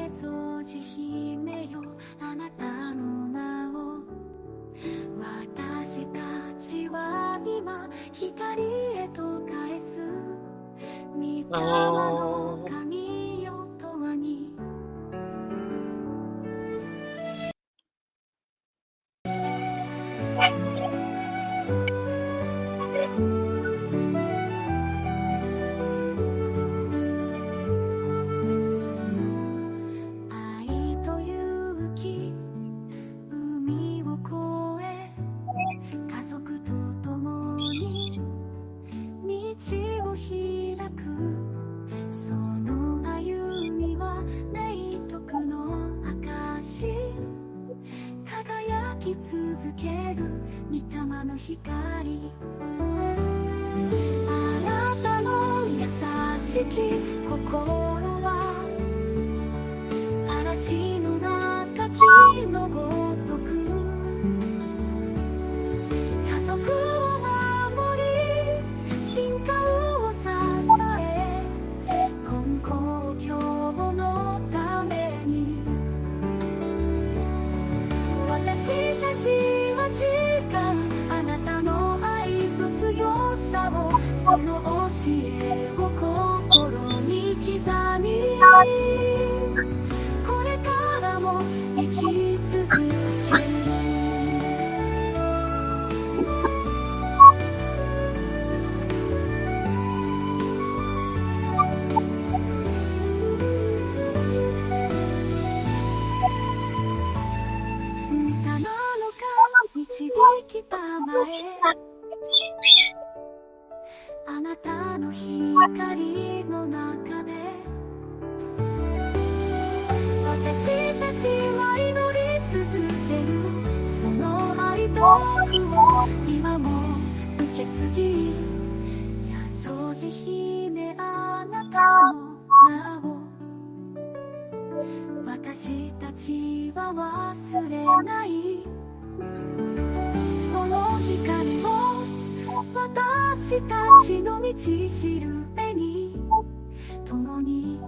姫掃除姫よあなたの名を私たちは今光へと返す御霊の神よとはに続ける御霊の光あなたの優しき心は嵐の中木のごとく家族を守り信仰を支え今公共のために私たちは誓うあなたの愛と強さをその教えを心に刻みこれからも生き続けるきたまえあなたの光の中で私たちは祈り続けるその愛と愛を今も受け継ぎYasoji姫あなたの名を私たちは忘れないその光を私たちの道しるべに共に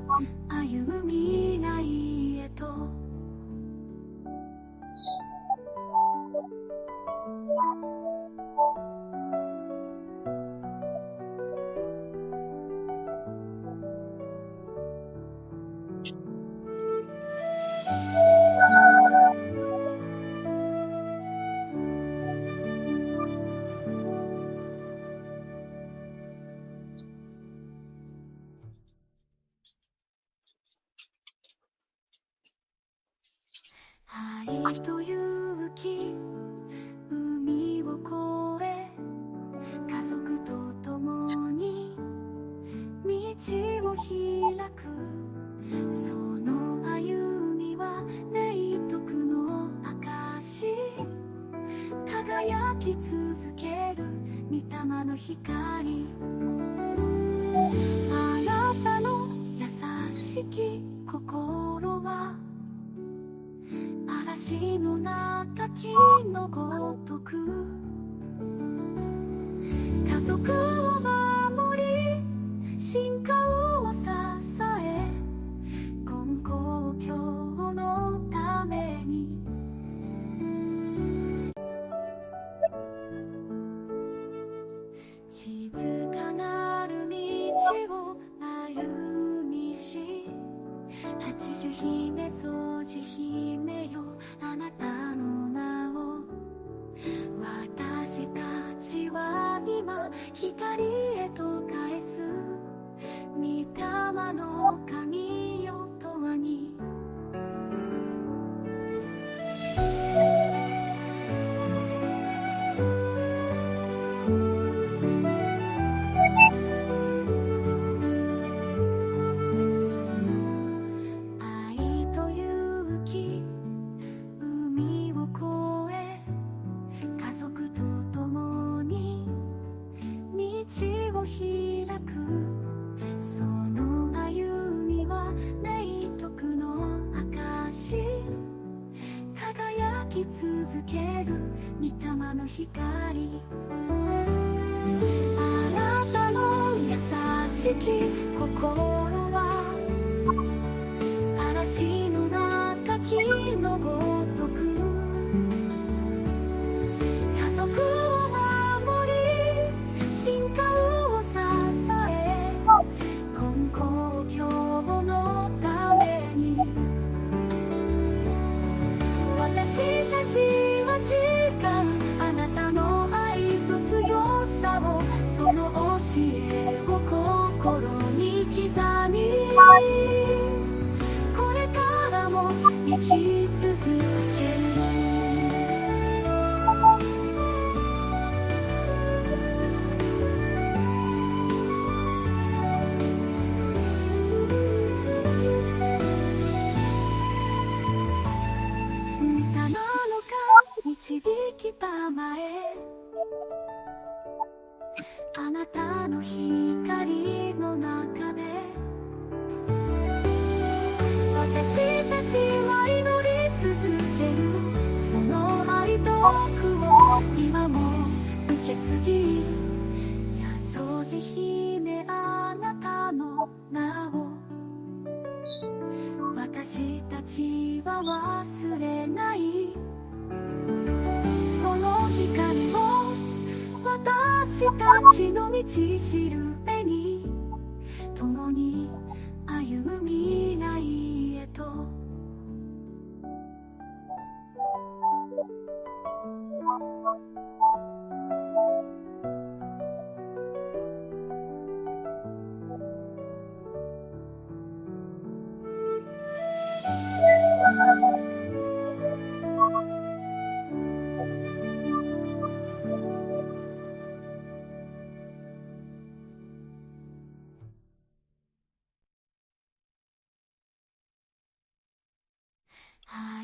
歩む未来へと愛と勇気海を越え家族と共に道を開くその歩みは霊徳の証輝き続ける御霊の光あなたの優しき心は嵐の中木のごとく家族を守り信仰を支え今公共のために静かなる道を歩みし八十姫掃除姫よあなたの名を私たちは今光へと返す御霊の神よとはに開くその歩みは霊徳の証輝き続ける御霊の光あなたの優しき心は嵐を今も受け継ぎ、八十路姫あなたの名を私たちは忘れない。その光を私たちの道しるべに、共に歩む未来へと。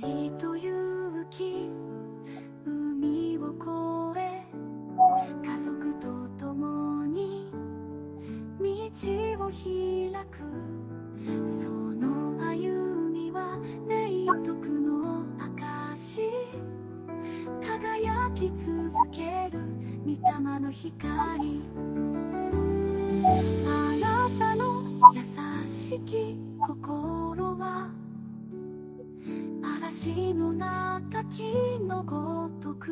愛と勇気、海を越え家族と共に道を開く。その歩みは霊徳の証、輝き続ける御霊の光。あなたの優しき心は嵐の中木のごとく、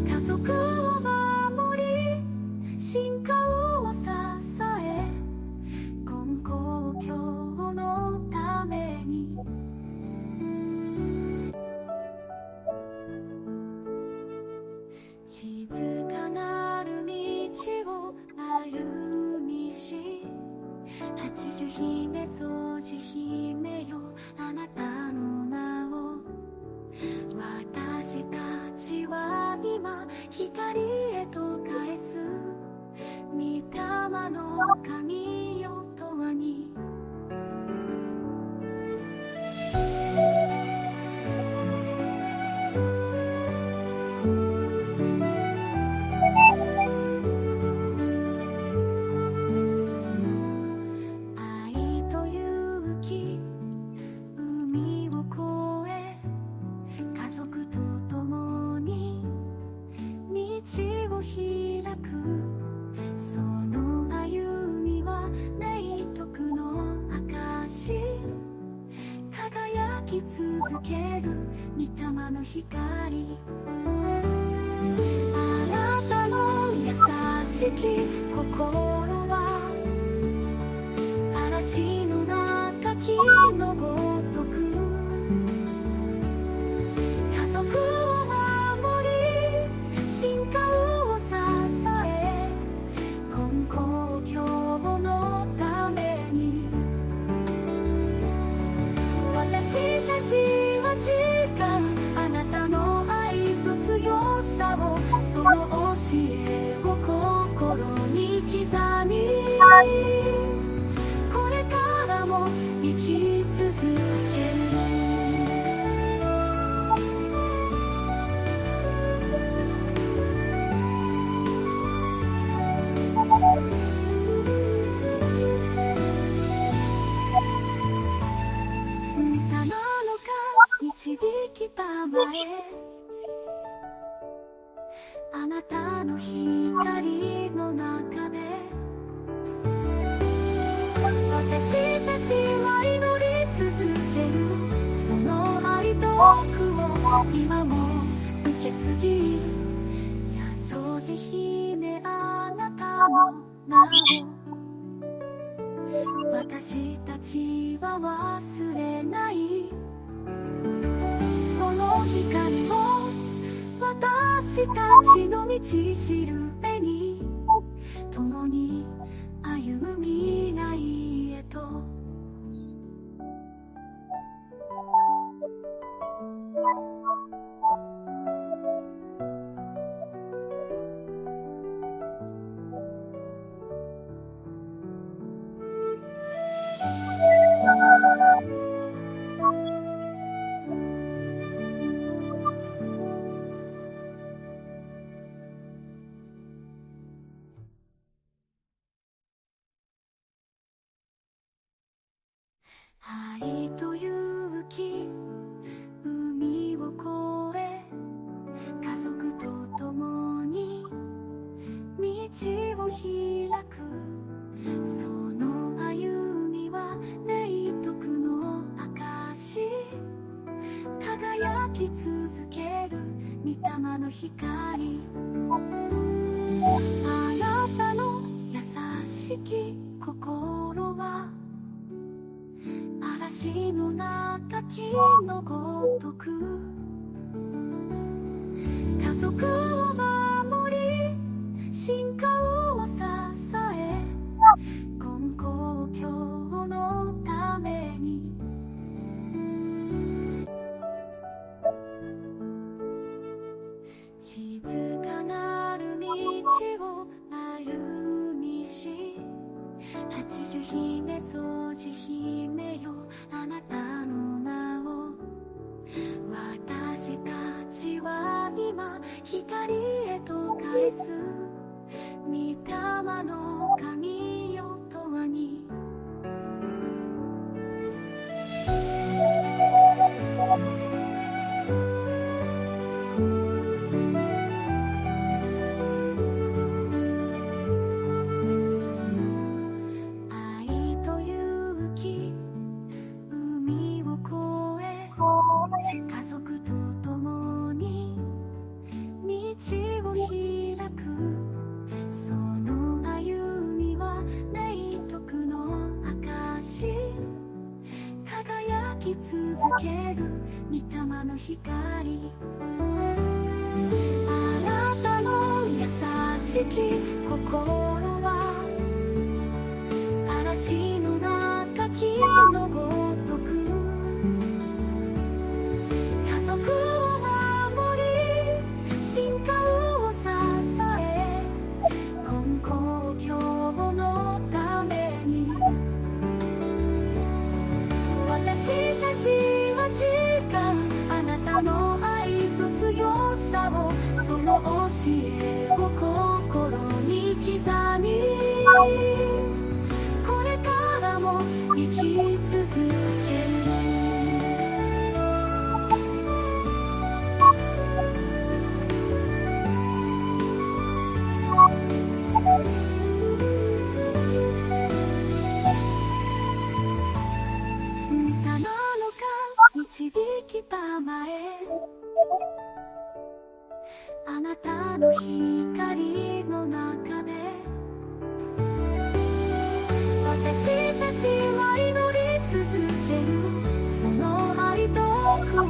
家族を守り進化を支え、今公共のために。静かなる道を歩みし、八十姫掃除姫よあなたの名を、私たちは今光へと返す。御霊の神よ永遠に。続ける御霊の光。あなたの優しき心は嵐の中木のごとく、家族を守り進化を支え、今公共のために。私たちは誓うあなたの愛と強さを、その教えを心に刻み、これからも生き続ける。導きたまえ、あなたの光の中で私たちは祈り続ける。その愛と奥を今も受け継ぎ、八十路姫あなたの名を私たちは忘れない。その光を私たちの道しるべに、共に歩む未来へと。愛と勇気、海を越の光、あなたの優しき心は嵐の中木のごとく、家族を守り進化を支え、今後今日のために静かなる道を歩みし、八十姫掃除姫よ、あなたの名を私たちは今光へと返す、御霊の神よとはに愛と勇気、海を越え家族と共に道を開く、その歩みは霊徳の証、輝き続ける御霊の光、あなたの優しき心は嵐の中木のごとく、家族を守り進化を支え、今後今日のために私たちは誓う、あなたの愛と強さを、その教えを心に刻み、これからも生き続ける。導きたまえ、あなたの光の中で私たちは祈り続ける、その愛と苦を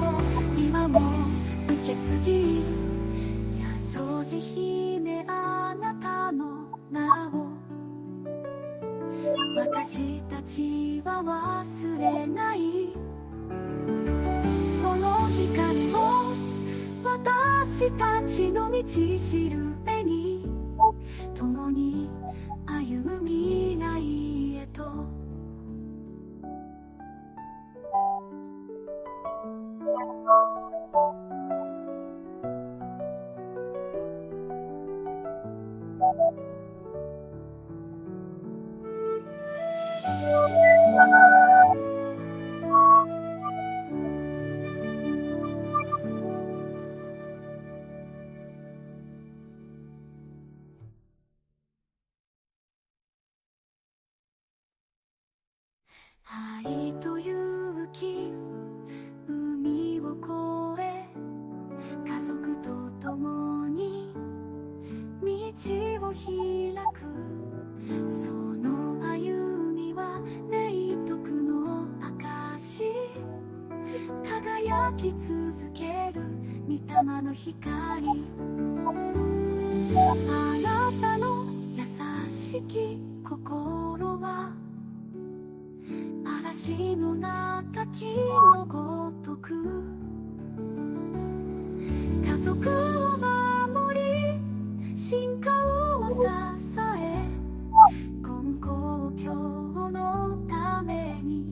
今も受け継ぎ、八十路姫あなたの名を私たちは忘れない、その光を私たちの道しるべに、共に歩む未来へと。愛と勇気、海を越え家族と共に道を開く、その歩みは霊徳の証、輝き続ける御霊の光、あなたの優しき心は嵐の中木のごとく、家族を守り進化を支え、今後今日のために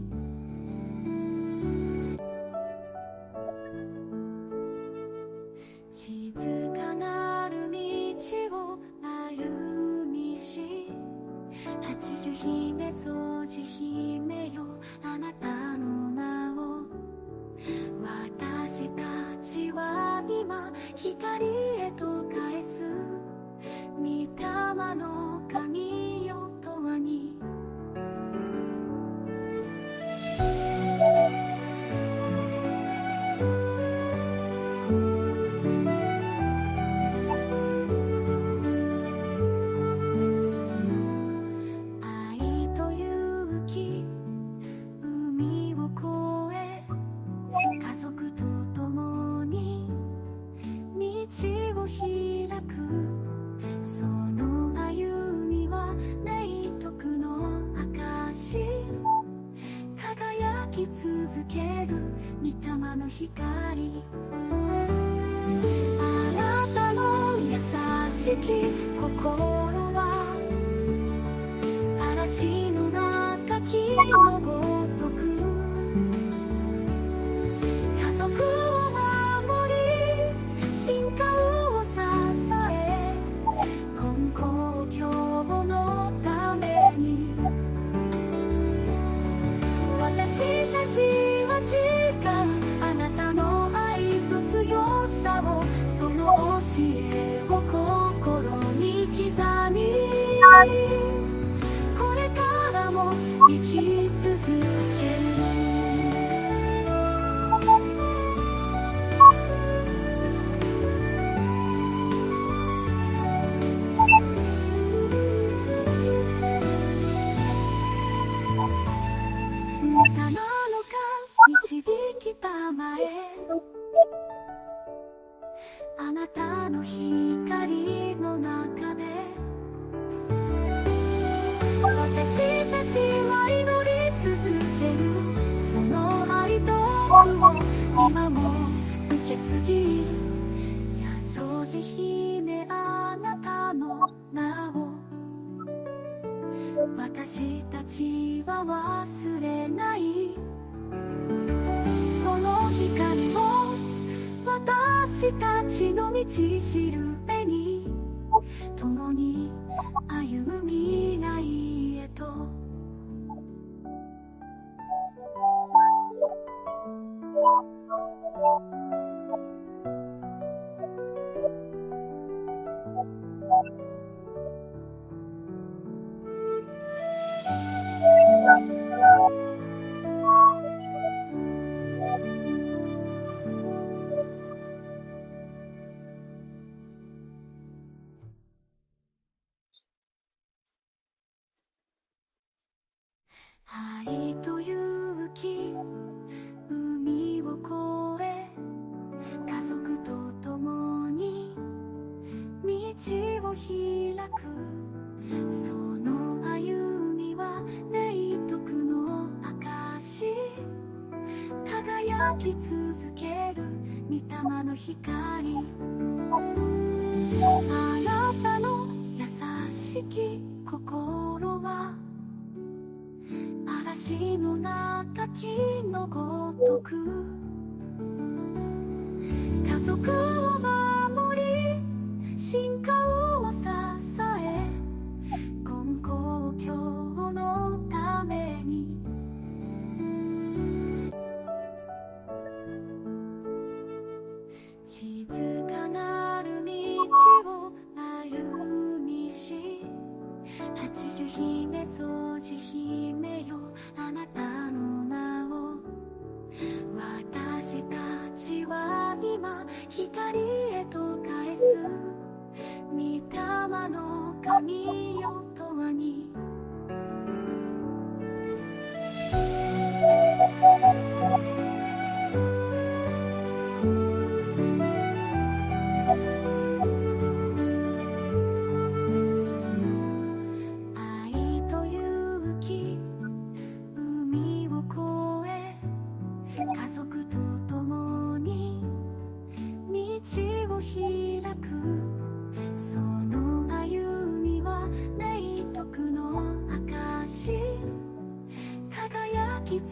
静かなる道を歩みし、八十姫掃除姫よ、あなたの名を私たちは今光へと返す、御霊の神よとはにき続ける御霊の光。あなたの優しき心は嵐の中木のごとく、家族を守り進化を支え、根高教のために私たちは誓う、あなたの愛と強さを、その教えを心に刻み、これからも生き続ける。7日導きたまえ、あなたの光の中で私たちは祈り続ける。その愛とを今も受け継ぎ、八十路姫あなたの名を私たちは忘れない。その光を私たちの道しるべに、共に歩む未来へと。愛と勇気、海を越え、家族と共に道を開く。その歩みは霊徳の証、輝き続ける御霊の光。あなたの優しき心は嵐の中木のごとく、家族を守り進化を支え、根高教のために静かなる道を歩みし、八十姫掃除姫よあなたの名を、私たちは今光へと返す。御霊の神よ永遠に。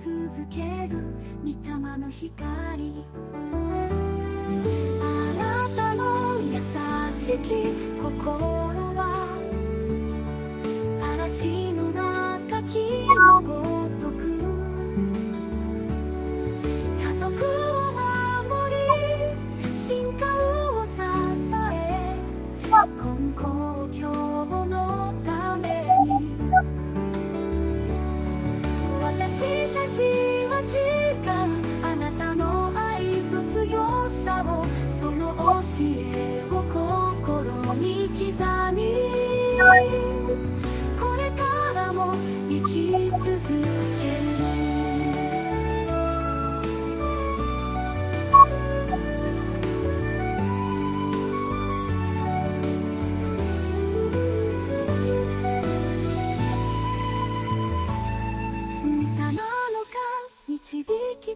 続ける御霊の光。あなたの優しき心は嵐の中木のごとく、家族を守り進化を支え、根高教のために私たちは誓う、あなたの愛と強さを、その教えを心に刻み、これからも生き続ける。導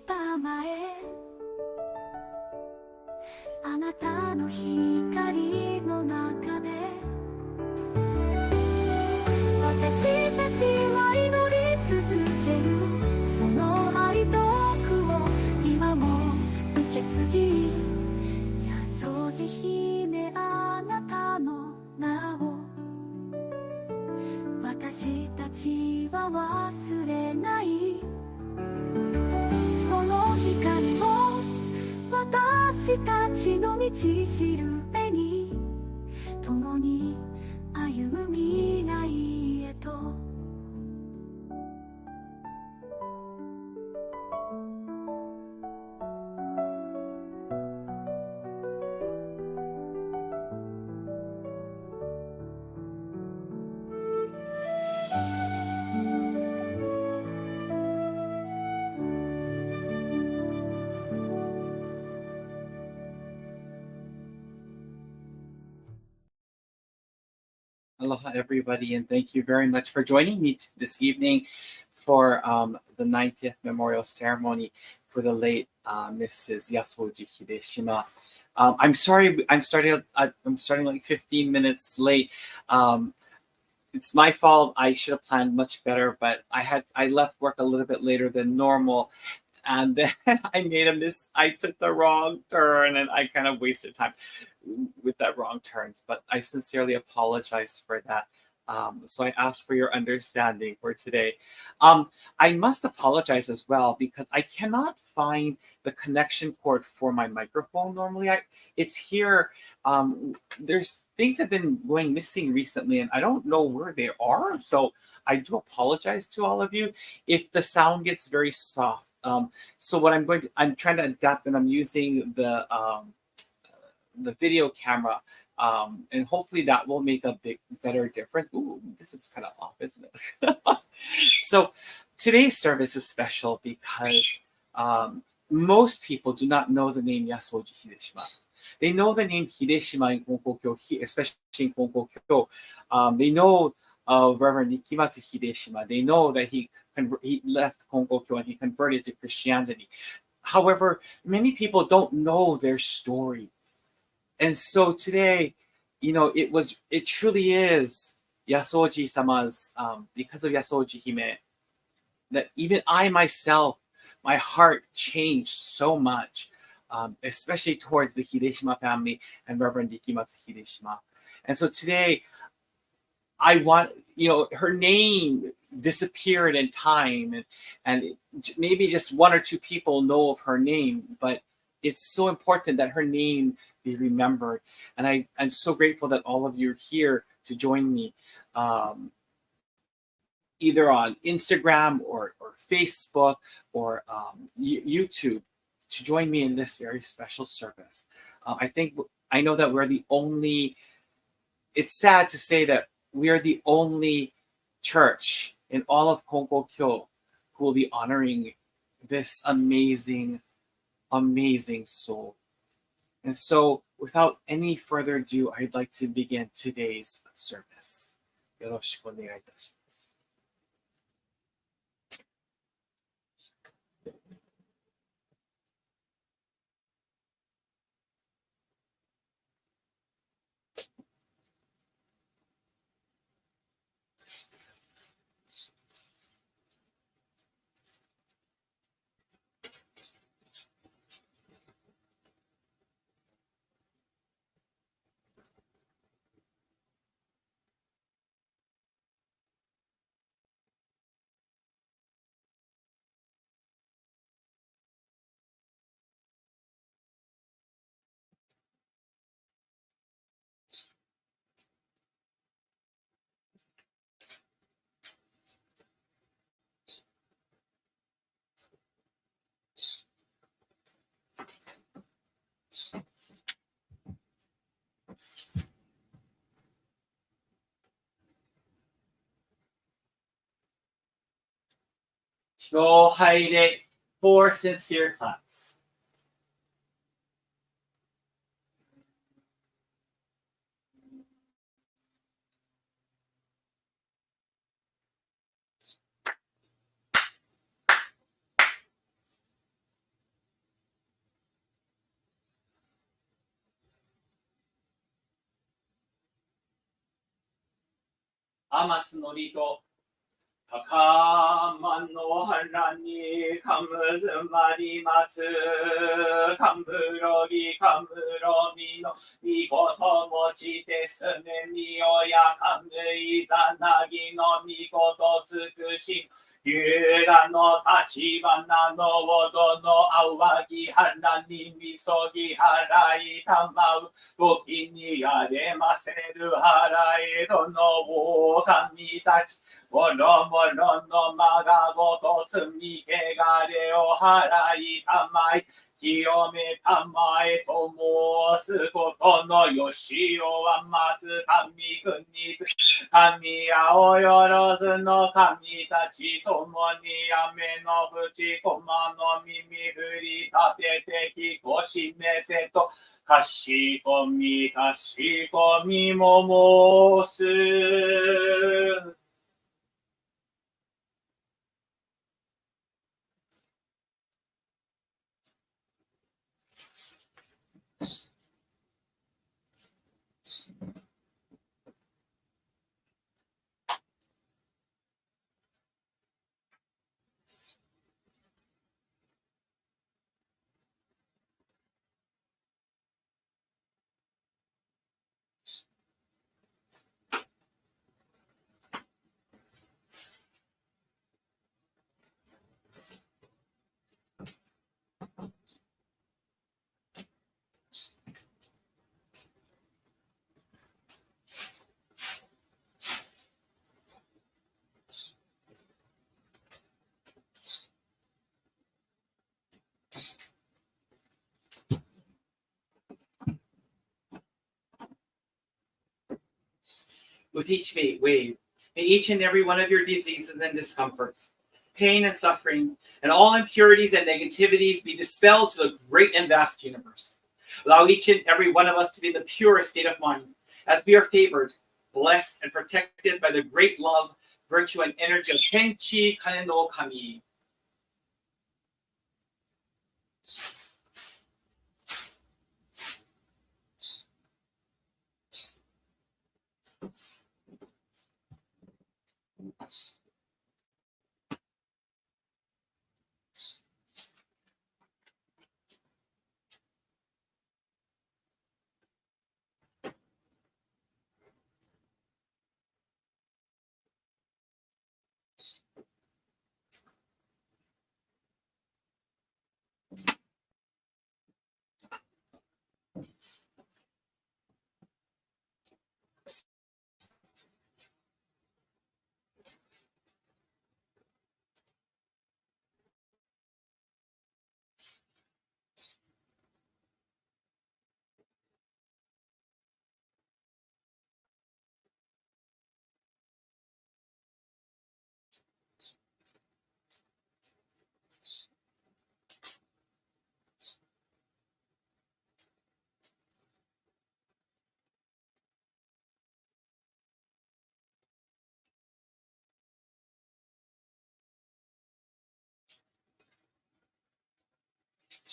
玉へあなたの光の中で私たちは祈り続けるその愛と苦を今も受け継ぎ八十路姫あなたの名を私たちは忘れないその光を私たちの道しるべに共に歩む未来へとAloha, everybody, and thank you very much for joining me this evening for the 90th memorial ceremony for the late Mrs. Yasoji Hideshima. I'm sorry, I'm starting like 15 minutes late. It's my fault. I should have planned much better, but I left work a little bit later than normal. And then I took the wrong turn and I kind of wasted time with that wrong turn. But I sincerely apologize for that. So I ask for your understanding for today. I must apologize as well because I cannot find the connection cord for my microphone. Normally, it's here. There's things have been going missing recently, and I don't know where they are. So I do apologize to all of you if the sound gets very soft. So what I'm trying to adapt, and I'm using the video camera, and hopefully that will make a better difference. Ooh, this is kind of off, isn't it? So today's service is special because most people do not know the name Yasoji Hideshima. They know the name Hideshima in Konkokyo, especially in Konkokyo. They know of Reverend Nikimatsu Hideshima. They know that he left Konkokyo and he converted to Christianity. However, many people don't know their story. And so today, it truly is Yasoji sama's, because of Yasoji Hime, that even I myself, my heart changed so much, especially towards the Hideshima family and Reverend Nikimatsu Hideshima. And so today, I want, her name disappeared in time, and maybe just one or two people know of her name, but it's so important that her name be remembered. And I'm so grateful that all of you are here to join me, either on Instagram or Facebook or YouTube, to join me in this very special service. I know that we're the only, it's sad to say that we are the only church in all of Konkokyo who will be honoring this amazing, amazing soul. And so, without any further ado, I'd like to begin today's service. Yoroshiku onegai itashimasu. 勝敗で 4 sincere claps. 天津のりと高間の原にかむずまります。かむろぎかむろみのみこともちてすめみおやかむいざなぎのみことつくしゆらの立花のおどのあわぎはらにみそぎはらいたまうごきにやれませるはらいどのおかみたちもろもろのまがごと積みけがれを払いたまい清めたまえと申すことのよしおはまず神国神やおよろずの神たちともに雨の淵駒の耳振り立ててきこしめせとかしこみも申す。With each wave, may each and every one of your diseases and discomforts, pain and suffering, and all impurities and negativities be dispelled to the great and vast universe. Allow each and every one of us to be in the purest state of mind, as we are favored, blessed, and protected by the great love, virtue, and energy of Kenchi Kane no Kami.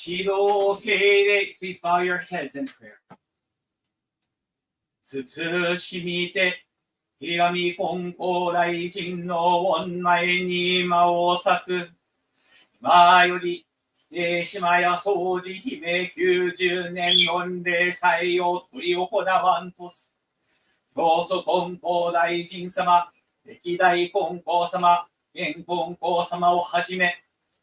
Chido Keide, please bow your heads in prayer. 慎みて、ひがみ金光大臣の御前に間を咲く。今より、秀島や掃除姫90年恩礼祭を執り行わんとす。教祖金光大臣様、歴代金光様、現金光様をはじめ、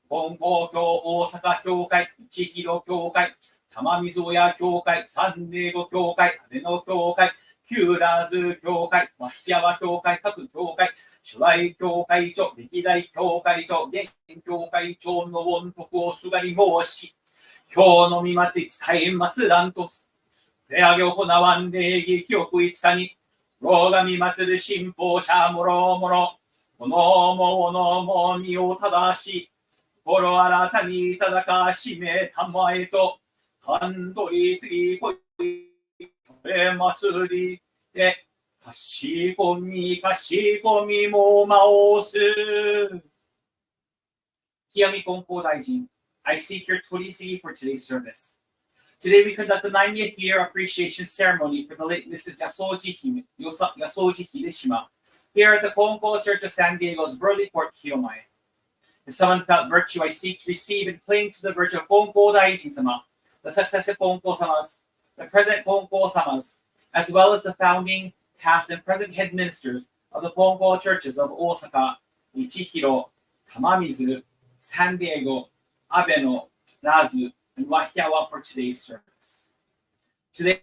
金光教大阪教会、一広教会、玉水親教会、三霊語教会、羽野教会、旧ラーズ教会、マヒヤワ教会、各教会、主来教会長、歴代教会長、現教会長の恩徳をすがり申し、今日の未末5日円末乱とす。手上げ行わん礼儀記憶5日に、老神祭る信奉者もろもろ、このも身を正し、心新たにいただかしめたまえと、半取り次こい、これ祭りで、かしこみも申す。清見金光大臣、I seek your 取り次 for today's service. Today we conduct the 90th year appreciation ceremony for the late Mrs. Yasoji Hideshima Here at the Kongko Church of San Diego's Burley Port, Hiromai. If someone felt virtue, I seek to receive and cling to the virtue of Kongko Daijin-sama, the successive Kongko-samas, the present Kongko-samas, as well as the founding, past, and present head ministers of the Kongko churches of Osaka, Ichihiro, Tamamizu, San Diego, Abeno, Nazu, and Wahiawa for today's service. Today,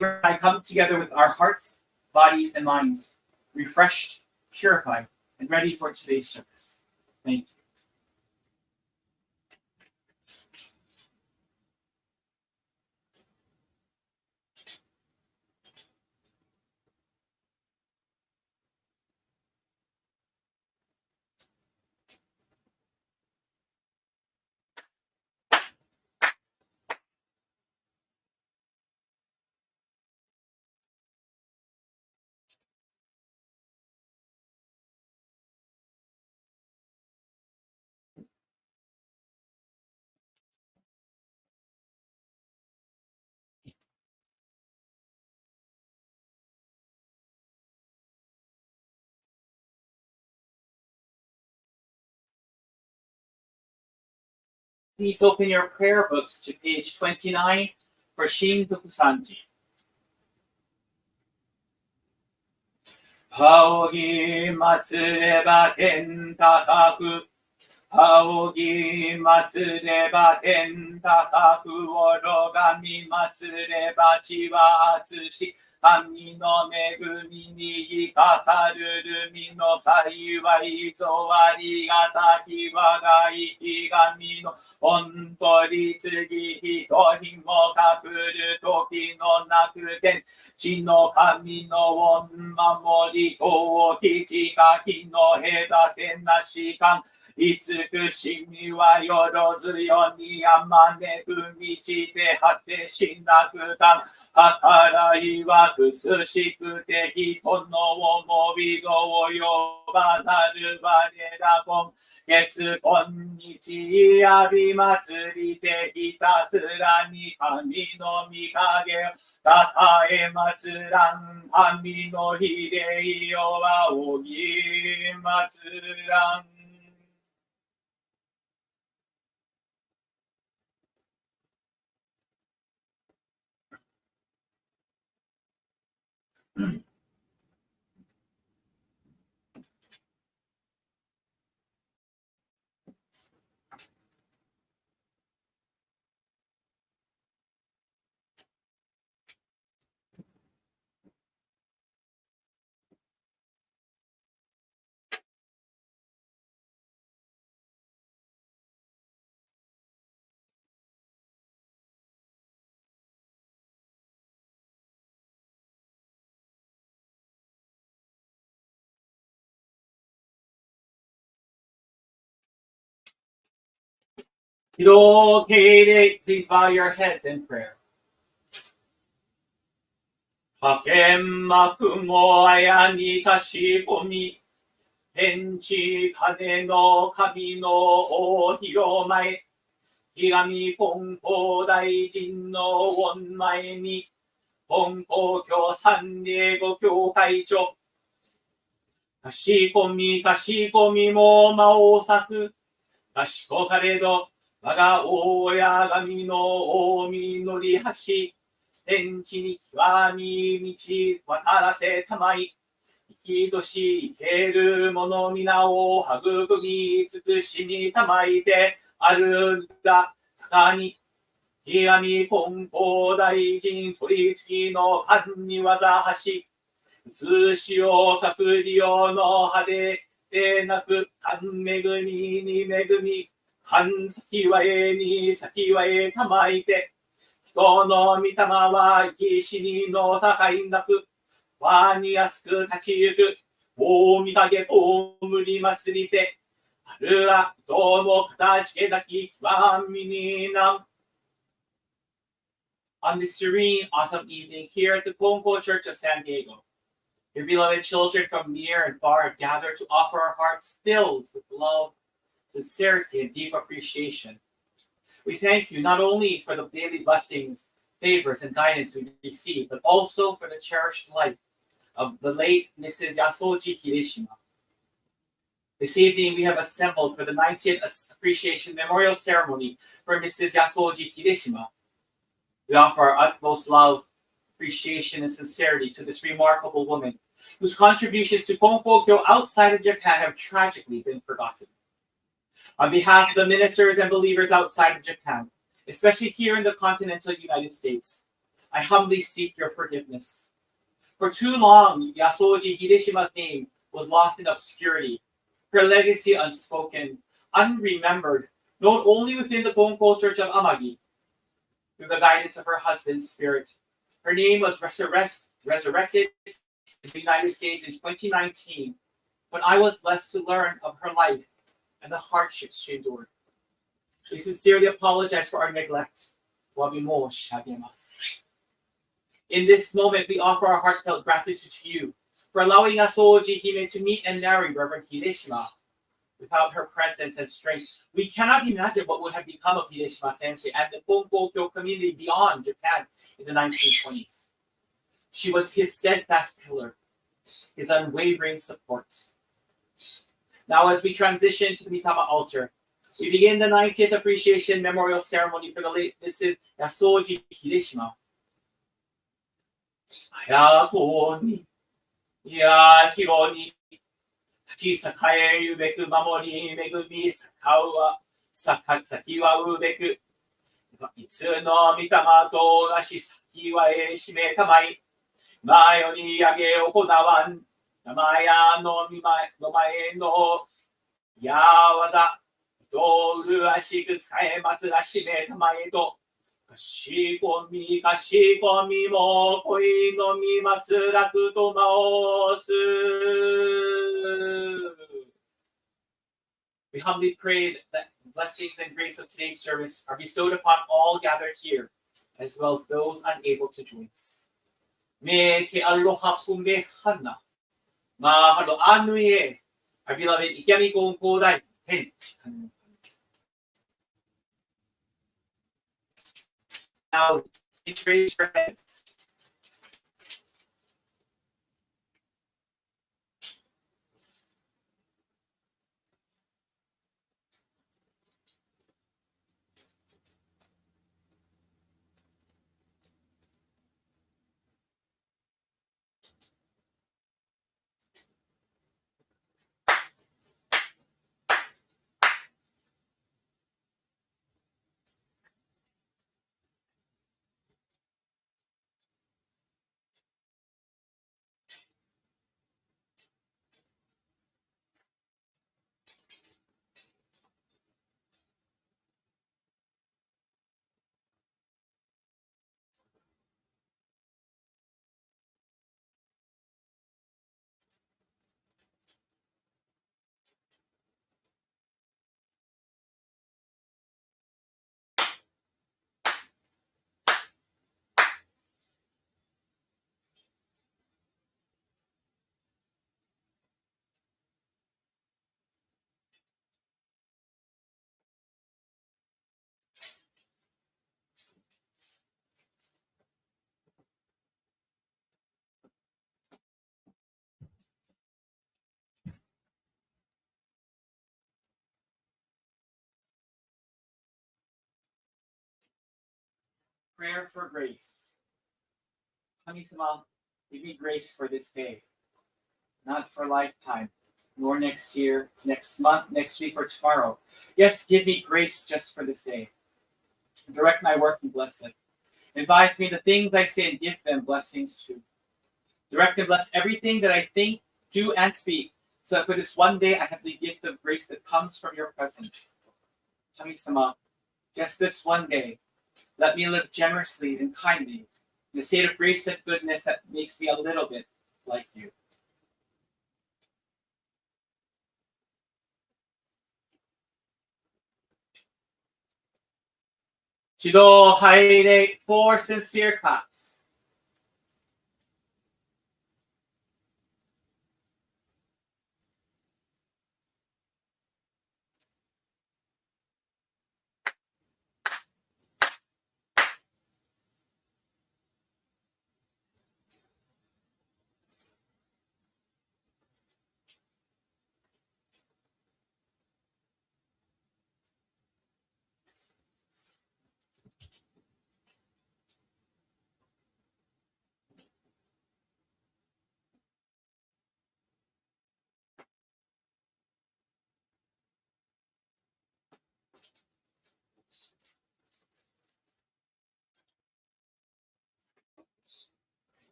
I come together with our hearts, bodies, and minds, refreshed, purified, and ready for today's service. Thank you. Please open your prayer books to page 29 for Shintoku Sanji. Paogi matsureba ten takaku. Paogi matsureba ten takaku. Orogami matsureba chi wa atsushi. 神の恵みに生かさるるみの幸いぞありがたき我が生き神の本当に次一人もかぶる時のなくて地の神の御守りと基地か火の隔てなしかん慈しみはよろずよにあまねく道で果てしなくかん計らいは苦しくて人の思いぞを呼ばざる我ら今月今日あび祭りでひたすらに神の御影をたたえ祭らん神の秀よはおぎ祭らんOkay, please bow your heads in prayer. かけんまくもあやにかしこみ、天地金の神の大広前、ひがみ金光大臣の御前に、金光教三礼ご教会長、かしこみも魔王作、かしこかれど、我が大や神の大実り橋、天地に極み道渡らせたまい、生きとし生ける者皆を育み尽くしにたまいてあるが高に、ひがみ金光大臣取り次ぎの神に技橋、映しを隠りようの派でなく、神恵みに恵み、神先はえに先はえたまいて、人の御霊は生き死にの境なく、輪に安く立ち行く、大御影葬り祭りて、あるはどうも形けなき極みにな。On this serene autumn evening here at the Kongko Church of San Diego, your beloved children from near and far have gathered to offer our hearts filled with love, sincerity, and deep appreciation. We thank you not only for the daily blessings, favors, and guidance we receive, but also for the cherished life of the late Mrs. Yasoji Hideshima. This evening, we have assembled for the 90th Appreciation Memorial Ceremony for Mrs. Yasoji Hideshima. We offer our utmost love, appreciation, and sincerity to this remarkable woman, whose contributions to Konkokyo outside of Japan have tragically been forgotten. On behalf of the ministers and believers outside of Japan, especially here in the continental United States, I humbly seek your forgiveness. For too long, Yasoji Hideshima's name was lost in obscurity, her legacy unspoken, unremembered, known only within the Gonko Church of Amagi. Through the guidance of her husband's spirit, her name was resurrected in the United States in 2019, when I was blessed to learn of her life and the hardships she endured. We sincerely apologize for our neglect. In this moment, we offer our heartfelt gratitude to you for allowing Yasoji Hime to meet and marry Reverend Hideshima. Without her presence and strength, we cannot imagine what would have become of Hideshima Sensei and the Konkokyo community beyond Japan in the 1920s. She was his steadfast pillar, his unwavering support. Now, as we transition to the Mitama altar, we begin the 90th Appreciation Memorial Ceremony for the late Mrs. Yasoji Hideshima. Hayako ni, yahiro ni, 立ち栄えゆべく守り恵みさかうは先はうべくいつの御霊となし先はしめたまい前より上げ行わん生やの前のやわざとうるあしく使えまつらしめたまえとかしこみも恋のみまつらくとまおす。We humbly pray that blessings and grace of today's service are bestowed upon all gathered here, as well as those unable to join us. Me ke aloha pume hana. Mahalo anui e. Our beloved Ikiami Gonko Dai. Now, each raise your heads. Prayer for grace. Kami-sama, give me grace for this day, not for a lifetime, nor next year, next month, next week, or tomorrow. Yes, give me grace just for this day. Direct my work and bless it. Advise me the things I say and give them blessings too. Direct and bless everything that I think, do, and speak, so that for this one day I have the gift of grace that comes from your presence. Kami-sama, just this one day, let me live generously and kindly in a state of grace and goodness that makes me a little bit like you. Chido Haide, 4 sincere claps.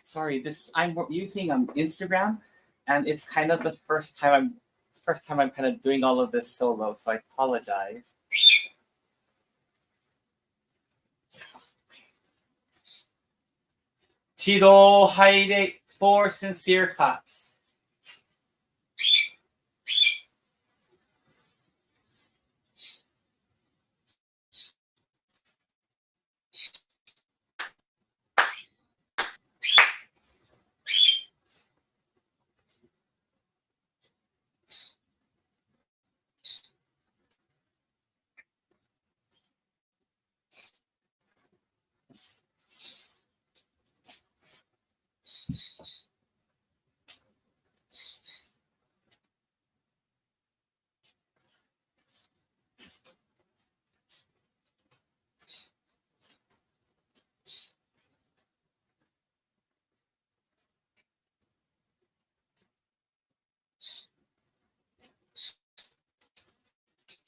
Sorry, this I'm using Instagram, and it's kind of the first time I'm kind of doing all of this solo, so I apologize. Chido Haide, 4 sincere claps.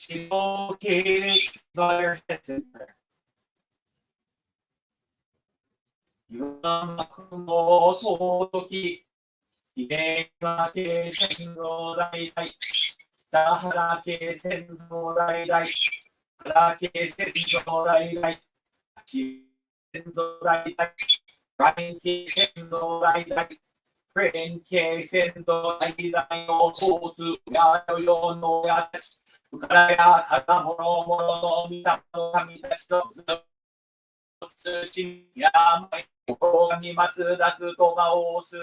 Okay, bow your heads in prayer. 岩幕も尊き、秀島家先祖代々、田原家先祖代々、原家先祖代々、八先祖代々、ライン家先祖代々、クレーン家先祖代々の交通や世の親たち、うからやただもろもろの御霊の神たちとずっと通信やまい心に松田くとがおす。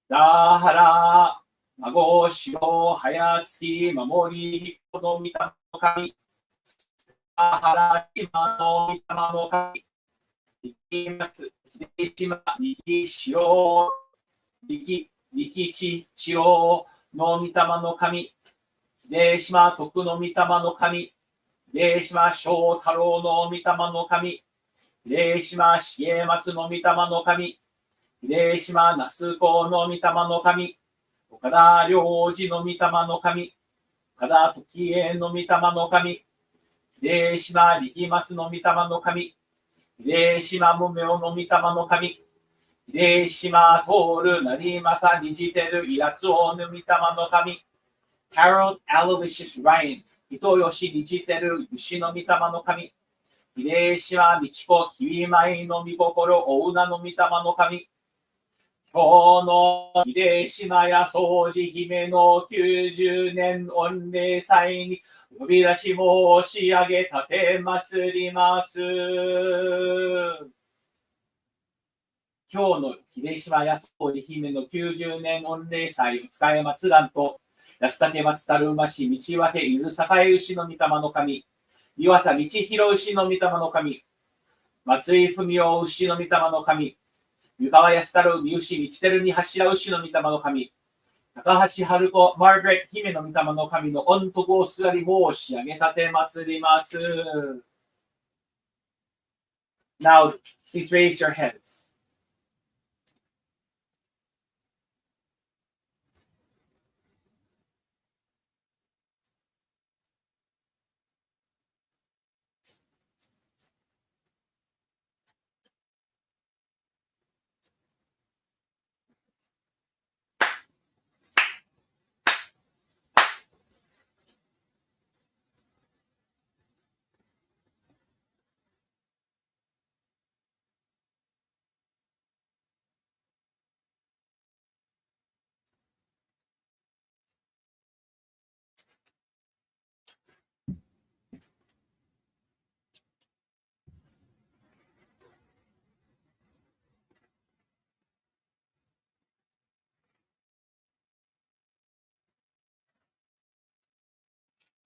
だはら、孫しろ、早月、守り、この御霊の神。だはら、島の御霊の神。力松、秀島、力しろ、力地、千代の御霊の神。秀島、徳の御霊の神。秀島、正太郎の御霊の神。秀島、重松の御霊の神。秀島、那須子の御霊の神。岡田良二の御霊の神。岡田時江の御霊の神。秀島、力松の御霊の神。秀島、無名の御霊の神。秀島、徹、成政、にじてる、イラツオの御霊の神。Harold Aloysius Ryan、人吉にじてる、牛の御霊の神。秀島、美智子、君舞の御心、大名の御霊の神。今日の秀島や宗司姫の90年御礼祭に呼び出し申し上げ立て祭ります。今日の秀島や宗司姫の90年御礼祭お使い祭らんと安武松たる馬市道分伊豆栄牛の御霊の神岩佐道弘牛の御霊の神松井文雄牛の御霊の神湯川安太郎、三牛、道照に柱牛の御霊の神、高橋春子、マーガレット姫の御霊の神の御徳をすがり申し上げ立て祭ります。Now, please raise your heads.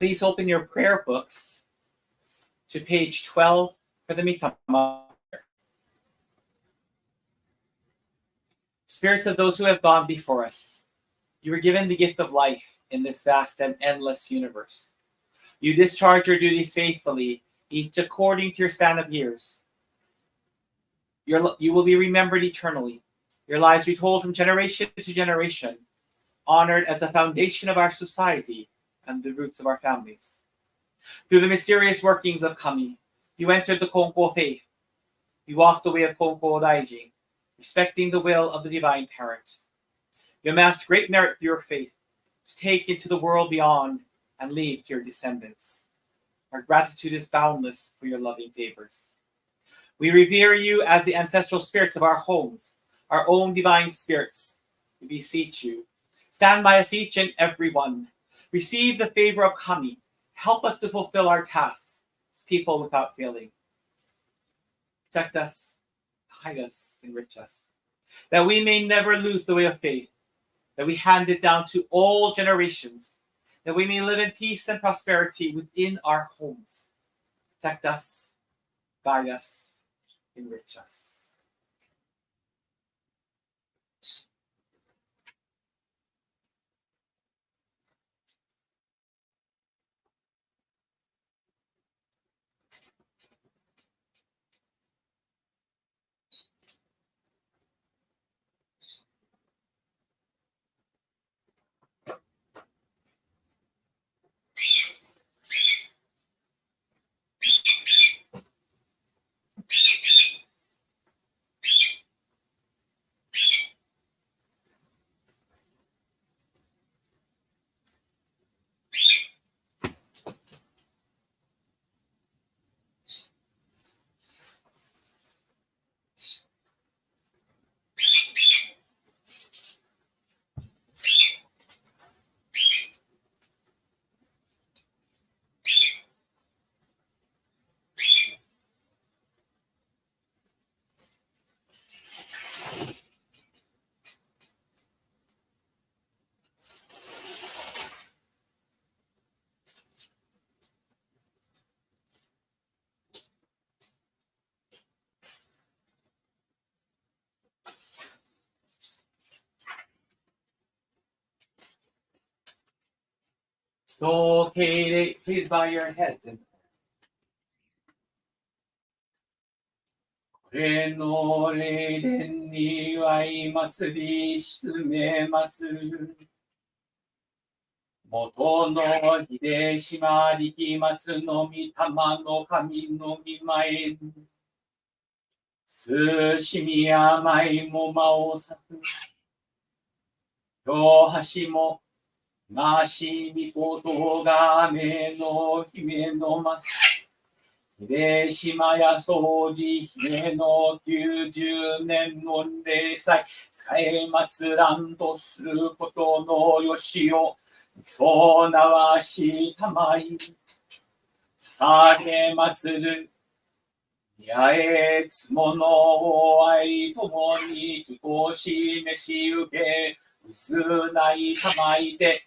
Please open your prayer books to page 12 for the Mitama. Spirits of those who have gone before us, you were given the gift of life in this vast and endless universe. You discharge your duties faithfully, each according to your span of years. You will be remembered eternally, your lives retold from generation to generation, honored as the foundation of our society and the roots of our families. Through the mysterious workings of Kami, you entered the Konko faith. You walked the way of Konko Daijin, respecting the will of the divine parent. You amassed great merit through your faith to take into the world beyond and leave to your descendants. Our gratitude is boundless for your loving favors. We revere you as the ancestral spirits of our homes, our own divine spirits. We beseech you, stand by us each and every one. Receive the favor of Kami. Help us to fulfill our tasks as people without failing. Protect us, guide us, enrich us, that we may never lose the way of faith, that we hand it down to all generations, that we may live in peace and prosperity within our homes. Protect us, guide us, enrich us. Okay, please bow your heads. これの霊殿に祝い祭り沈め祭る。元の秀島力松の御霊の神の御前に、寿司宮舞も間を咲く。両端もなしにことがめの姫のます。秀島や掃除姫の90年の礼祭、使え祭らんとすることのよしを、そうなわしたまい、捧げ祭る。やえつものを愛ともに気候し召し受け、薄ないたまいで、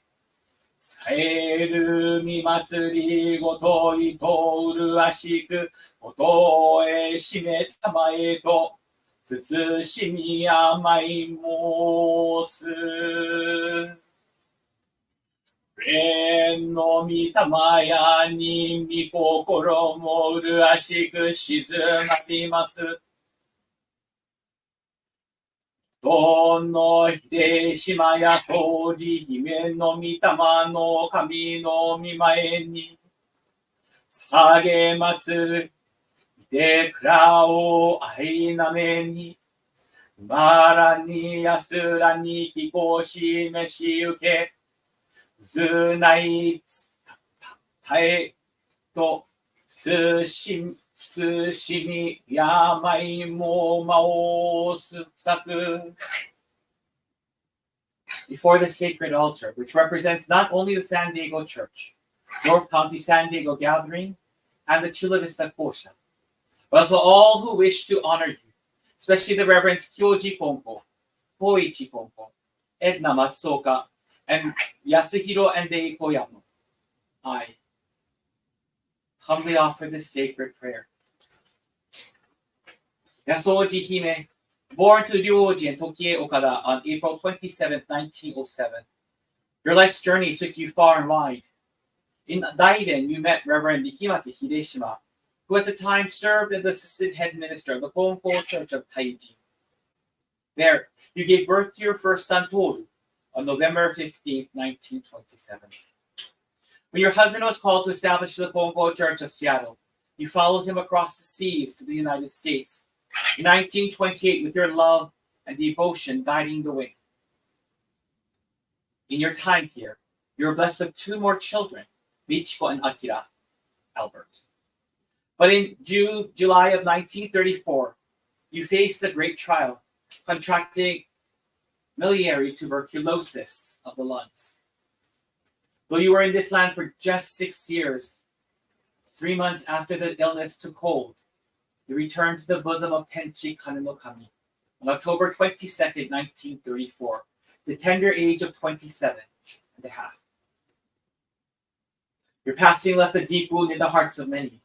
使えるみ祭りごといとうるわしく、ことへしめたまえと、つつしみやまい申す。天の御霊やに御心もうるわしく静まります。どの秀島や当時姫の御霊の神の御前に捧げ祭る。見てくらを愛なめに、まらに安らに気候し召し受け、ずないたえとつつしみやまいもまおすさく。Before the sacred altar, which represents not only the San Diego Church, North County San Diego Gathering, and the Chula Vista Kosha, but also all who wish to honor you, especially the Reverends Kyoji Konko, Hoichi Konko, Edna Matsuoka, and Yasuhiro and Dei Koyama. I humbly offer this sacred prayer. Yasoji Hime, born to Ryoji and Tokie Okada on April 27, 1907. Your life's journey took you far and wide. In Daiden, you met Reverend Yasoji Hideshima, who at the time served as the assistant head minister of the Konko Church of Taiji. There, you gave birth to your first son, Toru, on November 15, 1927. When your husband was called to establish the Konko Church of Seattle, you followed him across the seas to the United States, In 1928, with your love and devotion guiding the way. In your time here, you were blessed with 2 more children, Michiko and Akira, Albert. But in July of 1934, you faced a great trial, contracting miliary tuberculosis of the lungs. Though you were in this land for just 6 years, 3 months after the illness took hold, you returned to the bosom of Tenchi Kane no Kami on October 22nd, 1934, the tender age of 27 and a half. Your passing left a deep wound in the hearts of many.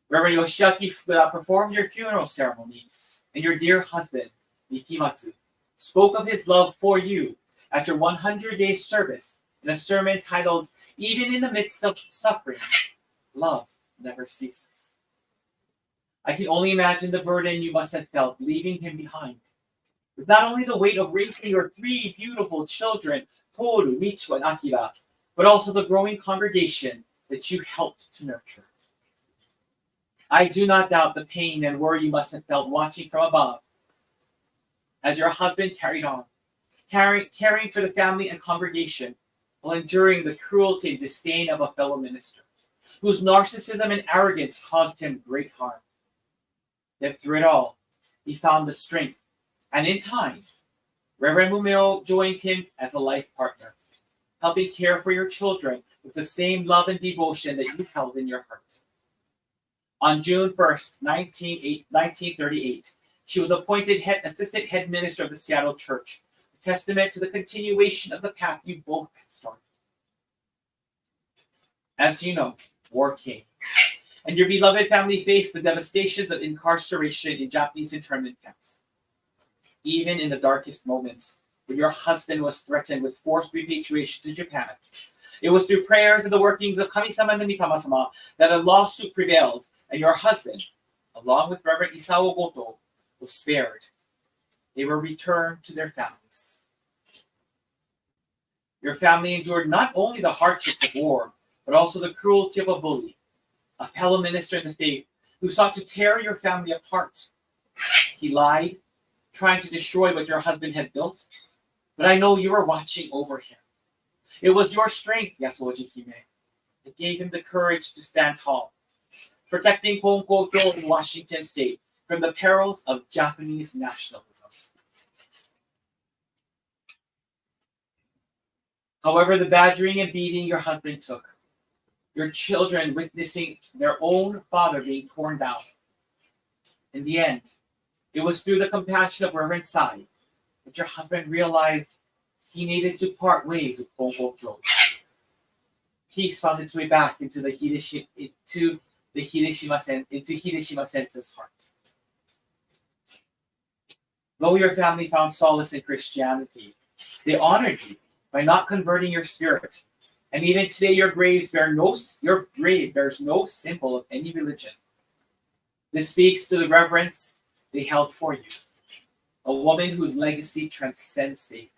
Reverend Yoshiaki performed your funeral ceremony, and your dear husband, Mikimatsu, spoke of his love for you at your 100-day service in a sermon titled, "Even in the midst of suffering, love never ceases." I can only imagine the burden you must have felt leaving him behind, with not only the weight of raising your 3 beautiful children, Toru, Michiko, and Akira, but also the growing congregation that you helped to nurture. I do not doubt the pain and worry you must have felt watching from above as your husband carried on, caring for the family and congregation while enduring the cruelty and disdain of a fellow minister, whose narcissism and arrogance caused him great harm. Yet through it all, he found the strength, and in time, Reverend Mumeo joined him as a life partner, helping care for your children with the same love and devotion that you held in your heart. On June 1st, 1938, she was appointed assistant head minister of the Seattle Church, a testament to the continuation of the path you both had started. As you know, war came, and your beloved family faced the devastations of incarceration in Japanese internment camps. Even in the darkest moments, when your husband was threatened with forced repatriation to Japan, it was through prayers and the workings of Kami-sama and Mikama-sama that a lawsuit prevailed, and your husband, along with Reverend Isao Goto, was spared. They were returned to their families. Your family endured not only the hardships of war, but also the cruelty of a bully, a fellow minister in the faith who sought to tear your family apart. He lied, trying to destroy what your husband had built, but I know you were watching over him. It was your strength, Yasoji Hime, that gave him the courage to stand tall, protecting Honkokyo in Washington State from the perils of Japanese nationalism. However, the badgering and beating your husband took, your children witnessing their own father being torn down. In the end, it was through the compassion of Reverend Sai that your husband realized he needed to part ways with Honkokyo. Peace found its way back into Hideshima Sensei's heart. Though your family found solace in Christianity, they honored you by not converting your spirit. And even today, your grave bears no symbol of any religion. This speaks to the reverence they held for you, a woman whose legacy transcends faith.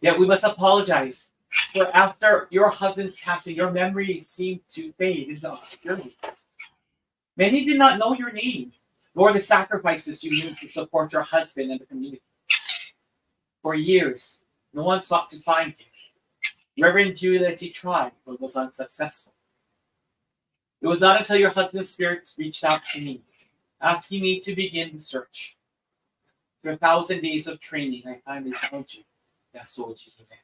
Yet we must apologize, for after your husband's passing, your memory seemed to fade into obscurity. Many did not know your name, nor the sacrifices you made to support your husband and the community. For years, no one sought to find you. Reverend Juliet tried, but was unsuccessful. It was not until your husband's spirit reached out to me, asking me to begin the search. Through 1,000 days of training, I finally found you, Yasoji Hime.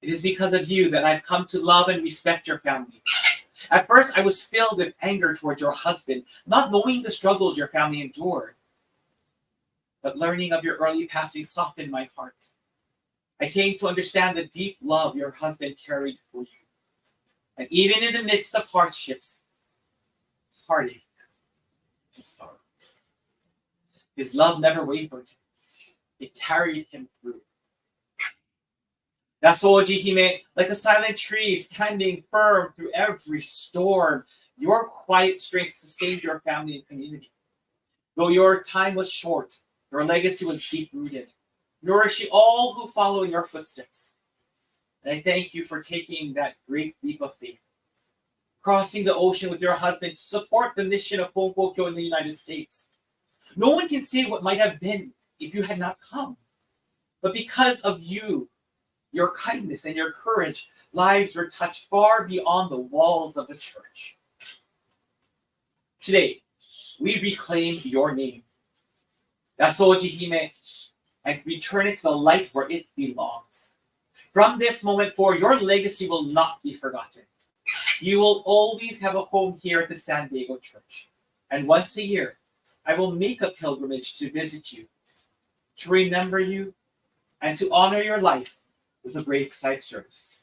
It is because of you that I've come to love and respect your family. At first, I was filled with anger towards your husband, not knowing the struggles your family endured. But learning of your early passing softened my heart. I came to understand the deep love your husband carried for you. And even in the midst of hardships, heartache, and sorrow, his love never wavered. It carried him through. Yasoji Hime, like a silent tree standing firm through every storm, your quiet strength sustained your family and community. Though your time was short, your legacy was deep-rooted, nourishing all who follow in your footsteps. And I thank you for taking that great leap of faith. crossing the ocean with your husband to support the mission of Pongpokyo in the United States. No one can say what might have been if you had not come. But because of you, your kindness and your courage, lives were touched far beyond the walls of the church. Today, we reclaim your name, Yasoji Hime, and return it to the light where it belongs. From this moment forward, your legacy will not be forgotten. You will always have a home here at the San Diego Church. And once a year, I will make a pilgrimage to visit you, to remember you, and to honor your life with a graveside service.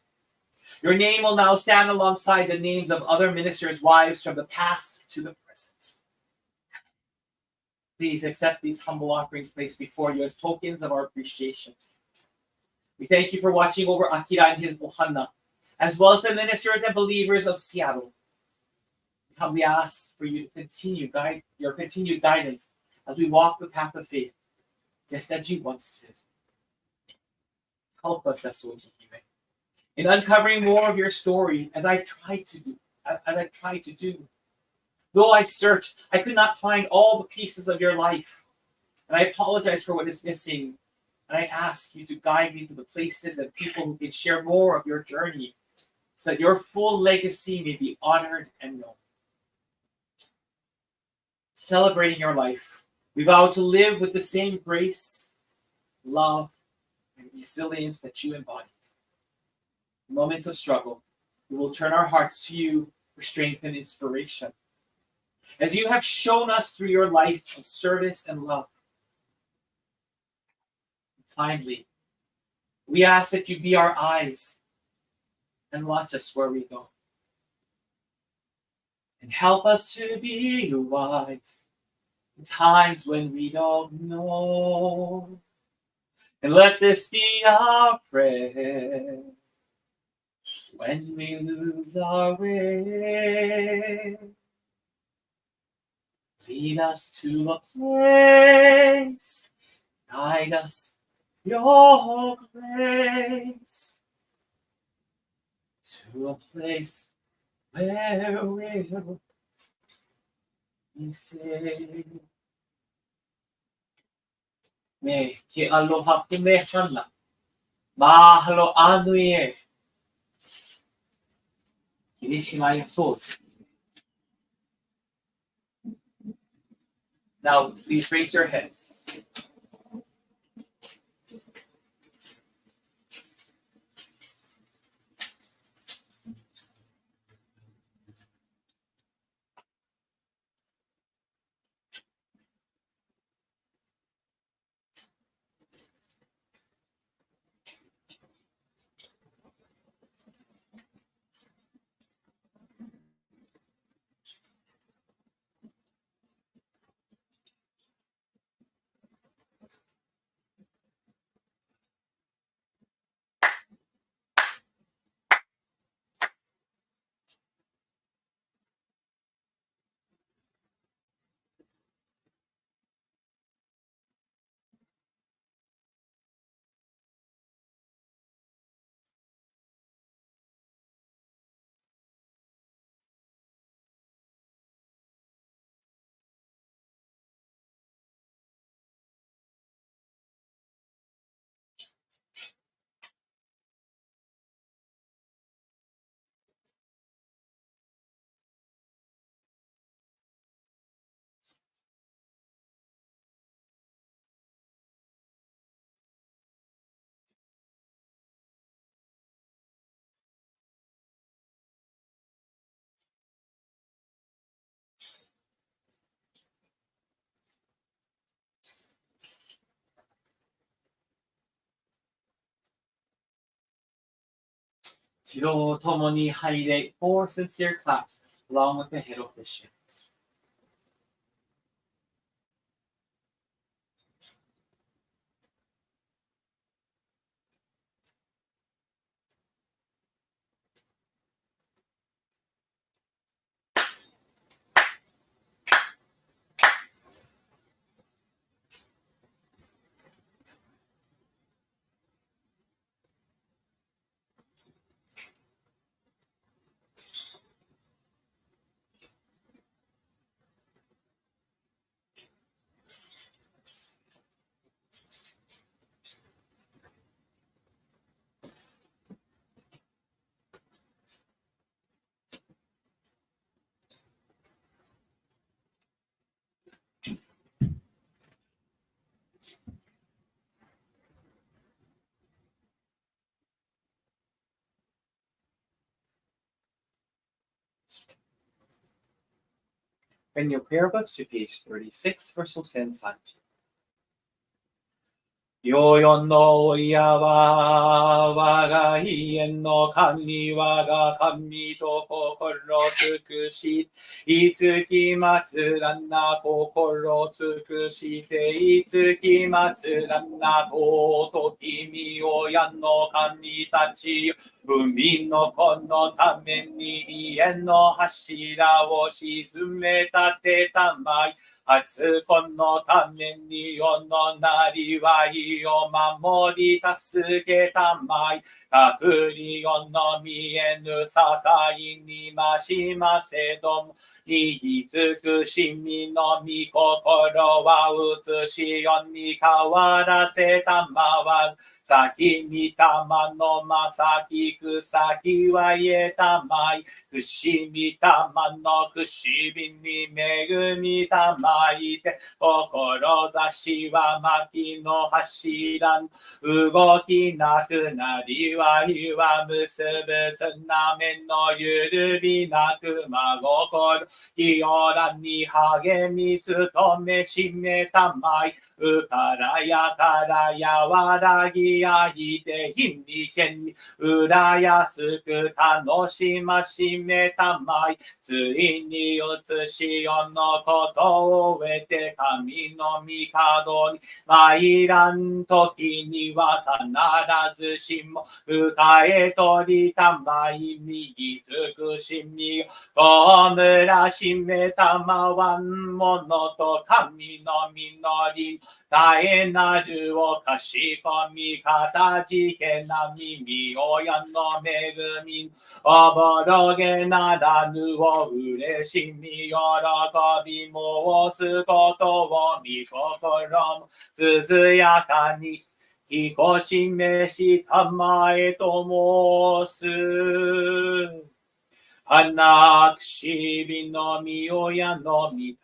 Your name will now stand alongside the names of other ministers' wives from the past to the present. Please accept these humble offerings placed before you as tokens of our appreciation. We thank you for watching over Akira and his Mohana, as well as the ministers and believers of Seattle. We humbly ask for you to continue your continued guidance as we walk the path of faith, just as you once did. Help us, Yasoji Hime, in uncovering more of your story as I tried to do. Though I searched, I could not find all the pieces of your life. And I apologize for what is missing. And I ask you to guide me to the places and people who can share more of your journey so that your full legacy may be honored and known. Celebrating your life, we vow to live with the same grace, love, and resilience that you embodied. In moments of struggle, we will turn our hearts to you for strength and inspiration, as you have shown us through your life of service and love. Finally, we ask that you be our eyes and watch us where we go. And help us to be wise in times when we don't know. And let this be our prayer when we lose our way. Lead us to a place, guide us your grace, to a place where we'll be safe. Me ke aloha kumehana, mahalo anui e, Hideshima Yasoji. Now, please raise your heads. Chiro tomoni haide, 4 sincere claps along with the head officiant. In your prayer books to page 36, verse 30. 世々の親は我が家の神我が神と心尽くしいつきまつらんな心尽くしていつきまつらんな尊きみ親の神たちよ海の子のために家の柱を沈め立てたまい初子のために世のなりわいを守り助けたまい。隠り世の見えぬ境にましませども。慈しみの御心は映しよに変わらせたまわず。先に玉のまさき草木は言えたまい。くしみ玉のくしみに恵みたまいて。志は薪の柱動きなくなりわいは結ぶつなめのゆるびなく真心清らに励み努めしめたまいうからやからやわらぎやいて日にけにうらやすく楽しましめたまいついに移しよのことを得て神の御門に参らん時には必ずしも迎え取りたまい右尽くしみを弔らしめたまわんものと神の実り絶えなるをかしこみかたじけな耳親の恵みおぼろげならぬを嬉しみ喜び申すことを見心もつづやかにひこしめしたまえと申す花くしびのみ親の御霊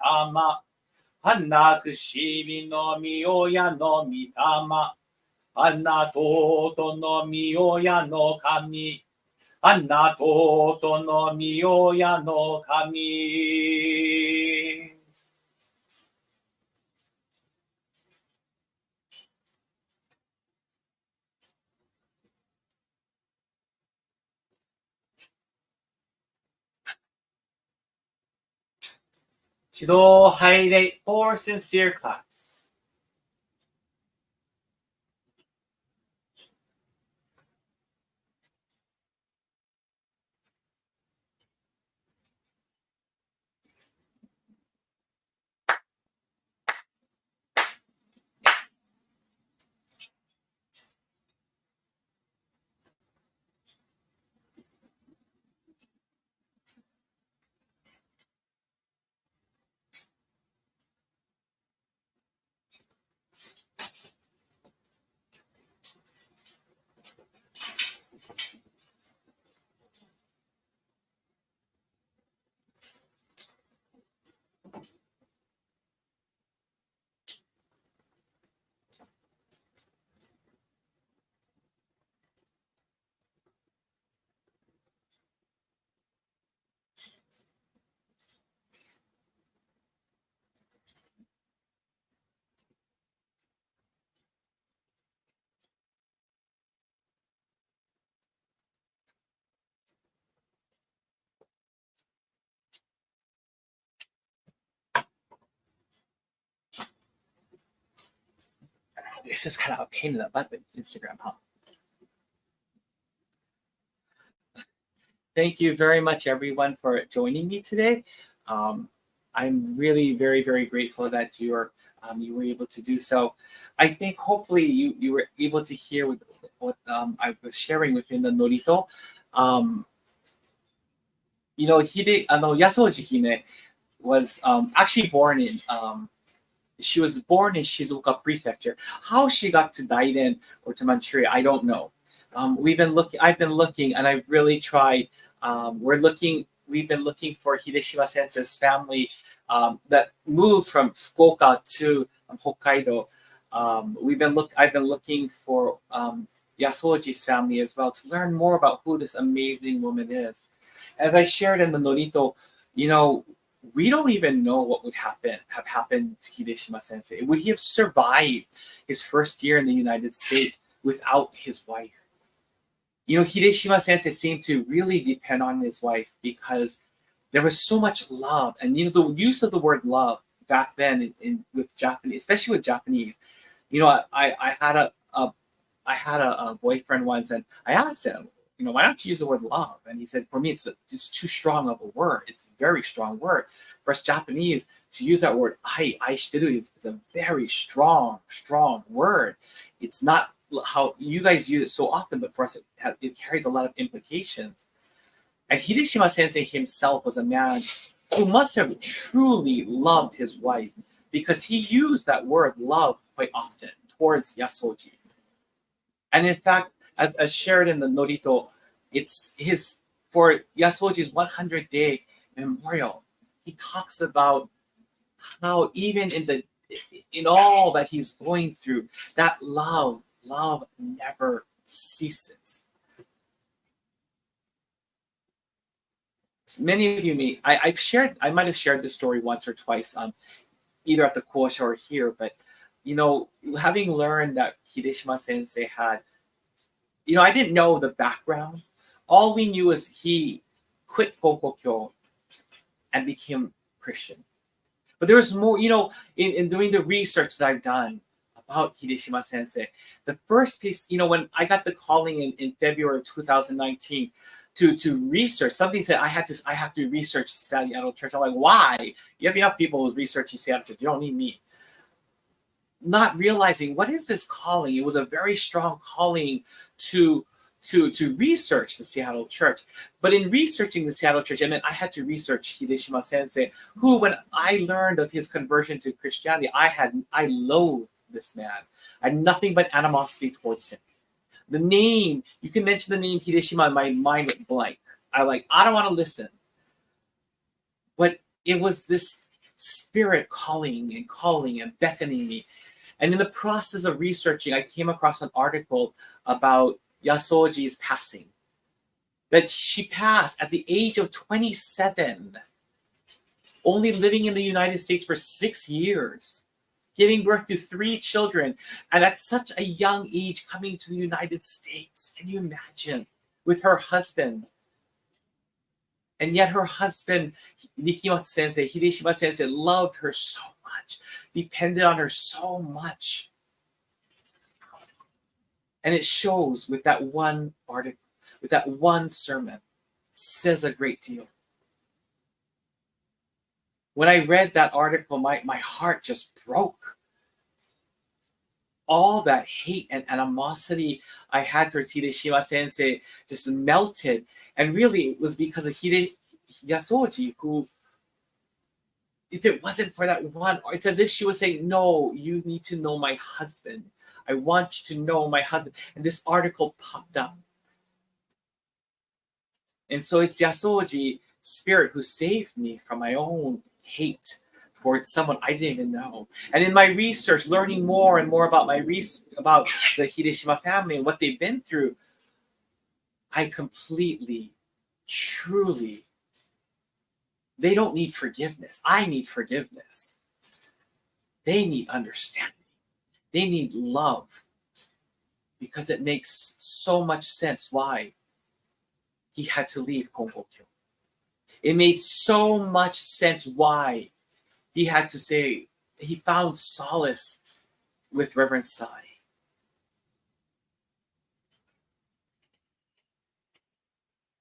花くしびのみ親の御霊花とうとのみ親の神花とうとのみ親の神指導拝礼 for sincere claps. This is kind of a pain in the butt with Instagram, huh? Thank you very much, everyone, for joining me today. I'm really very, very grateful that you were able to do so. I think hopefully you were able to hear what I was sharing within the Norito. Yasoji Hime was actually born in she was born in Shizuoka Prefecture. How she got to Daiden or to Manchuria, I don't know. I've been looking, and I've really tried. We've been looking for Hideshima Sensei's family that moved from Fukuoka to Hokkaido. I've been looking for Yasoji's family as well to learn more about who this amazing woman is. As I shared in the Norito, we don't even know what would have happened to Hideshima Sensei. Would he have survived his first year in the United States without his wife? Hideshima Sensei seemed to really depend on his wife because there was so much love. And, the use of the word love back then with Japanese, especially with Japanese, I had a boyfriend once, and I asked him, why don't you use the word love? And he said, for me, it's too strong of a word. It's a very strong word. For us Japanese, to use that word, aishiteru, is a very strong word. It's not how you guys use it so often, but for us, it carries a lot of implications. And Hideshima Sensei himself was a man who must have truly loved his wife, because he used that word love quite often towards Yasoji. And in fact, as shared in the Norito, it's for Yasoji's 100-day memorial. He talks about how even in all that he's going through, that love never ceases. So many of you I might have shared this story once or twice, either at the Kosha or here, but having learned that Hideshima Sensei had, I didn't know the background. All we knew is he quit Kokokyo and became Christian. But there was more, in doing the research that I've done about Hideshima Sensei. The first piece, when I got the calling in February of 2019 to research, something said I have to research Seattle Church. I'm like, why? You have enough people who's researching Seattle Church. You don't need me. Not realizing, what is this calling? It was a very strong calling to research the Seattle Church. But in researching the Seattle Church, I had to research Hideshima Sensei, who, when I learned of his conversion to Christianity, I loathed this man. I had nothing but animosity towards him. The name, you can mention the name Hideshima, and my mind went blank. I don't want to listen. But it was this spirit calling and beckoning me. And in the process of researching, I came across an article about Yasoji's passing. That she passed at the age of 27, only living in the United States for 6 years, giving birth to 3 children, and at such a young age coming to the United States. Can you imagine? With her husband. And yet her husband, Hideshima Sensei, loved her so much, depended on her so much. And it shows with that one article, with that one sermon. It says a great deal. When I read that article, my heart just broke. All that hate and animosity I had towards Hideshima Sensei just melted. And really, it was because of Yasoji, who, if it wasn't for that one, it's as if she was saying, no, you need to know my husband. I want you to know my husband. And this article popped up. And so it's Yasoji spirit who saved me from my own hate towards someone I didn't even know. And in my research, learning more and more about about the Hideshima family and what they've been through, I completely, truly, they don't need forgiveness. I need forgiveness. They need understanding. They need love, because it makes so much sense why he had to leave Konkokyo. It made so much sense why he had to say he found solace with Reverend Sai.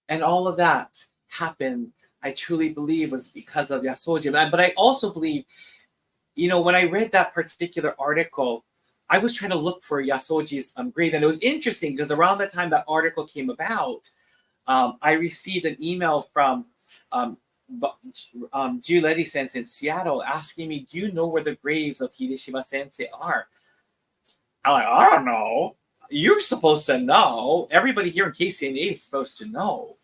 And all of that happened, I truly believe, was because of Yasoji. But I also believe, when I read that particular article, I was trying to look for Yasoji's grave. And it was interesting because around the time that article came about, I received an email from Giuletti Sensei in Seattle asking me, do you know where the graves of Hideshima Sensei are? I'm like, I don't know. You're supposed to know. Everybody here in KCNA is supposed to know.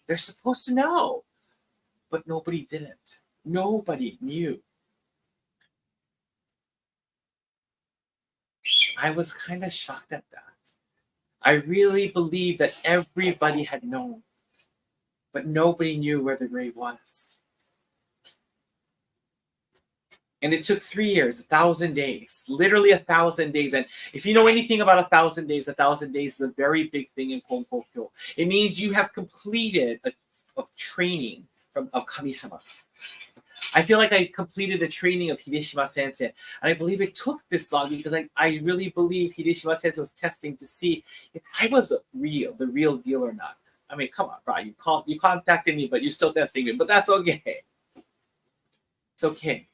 They're supposed to know. But nobody didn't. Nobody knew. I was kind of shocked at that. I really believed that everybody had known, but nobody knew where the grave was. And it took 3 years, 1,000 days, literally 1,000 days. And if you know anything about 1,000 days, 1,000 days is a very big thing in Konkokyo. It means you have completed a training of kami-samas. I feel like I completed the training of Hideshima Sensei. And I believe it took this long because I really believe Hideshima Sensei was testing to see if I was the real deal or not. I mean, come on, bro. You contacted me, but you're still testing me. But that's okay. It's okay.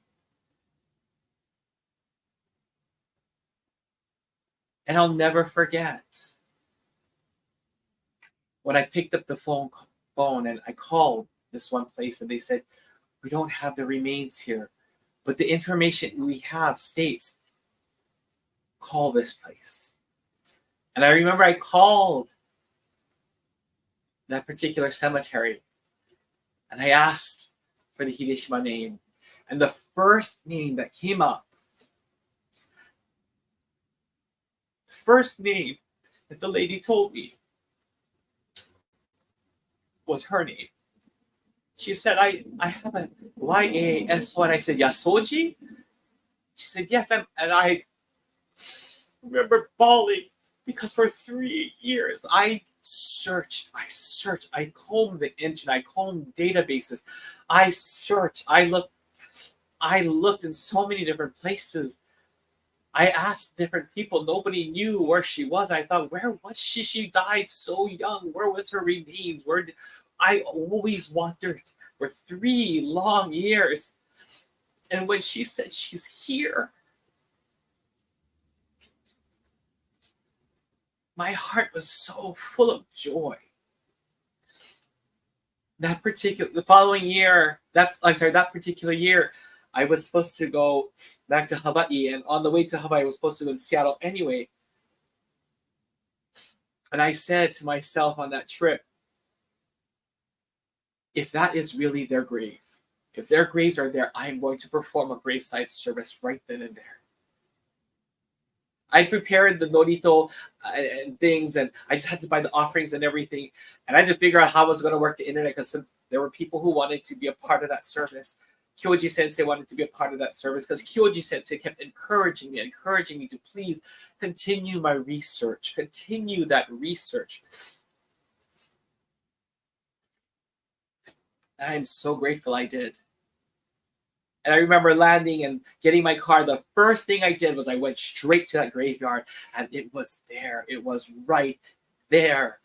And I'll never forget when I picked up the phone and I called this one place and they said, we don't have the remains here, but the information we have states, call this place. And I remember I called that particular cemetery and I asked for the Hideshima name. And the first name that came up, first name that the lady told me was her name. She said, I have a Y-A-S-O, and I said, Yasoji? She said, yes, and I remember bawling because for 3 years I searched, I combed the internet, I combed databases, I searched, I looked in so many different places. I asked different people. Nobody knew where she was. I thought, where was she? She died so young. Where was her remains? I always wondered for 3 long years. And when she said she's here, my heart was so full of joy. That particular year, I was supposed to go back to Hawaii, and on the way to Hawaii, I was supposed to go to Seattle anyway. And I said to myself on that trip, if that is really their grave, if their graves are there, I am going to perform a graveside service right then and there. I prepared the norito and things, and I just had to buy the offerings and everything. And I had to figure out how I was going to work the internet because there were people who wanted to be a part of that service. Kyoji Sensei wanted to be a part of that service because Kyoji Sensei kept encouraging me to please continue my research, continue that research. And I am so grateful I did. And I remember landing and getting my car. The first thing I did was I went straight to that graveyard, and it was there. It was right there.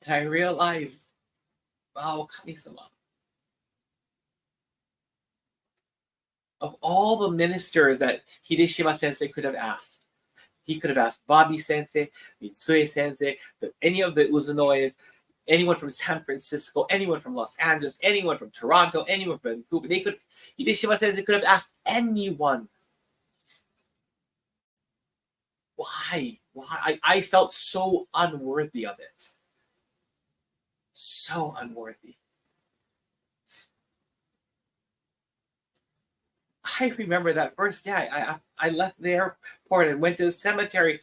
And I realized, wow, Kami-sama. Of all the ministers that Hideshima Sensei could have asked, he could have asked Bobby Sensei, Mitsue Sensei, any of the Uzunoes, anyone from San Francisco, anyone from Los Angeles, anyone from Toronto, anyone from Vancouver. Hideshima Sensei could have asked anyone. Why? I felt so unworthy of it. So unworthy. I remember that first day I left the airport and went to the cemetery.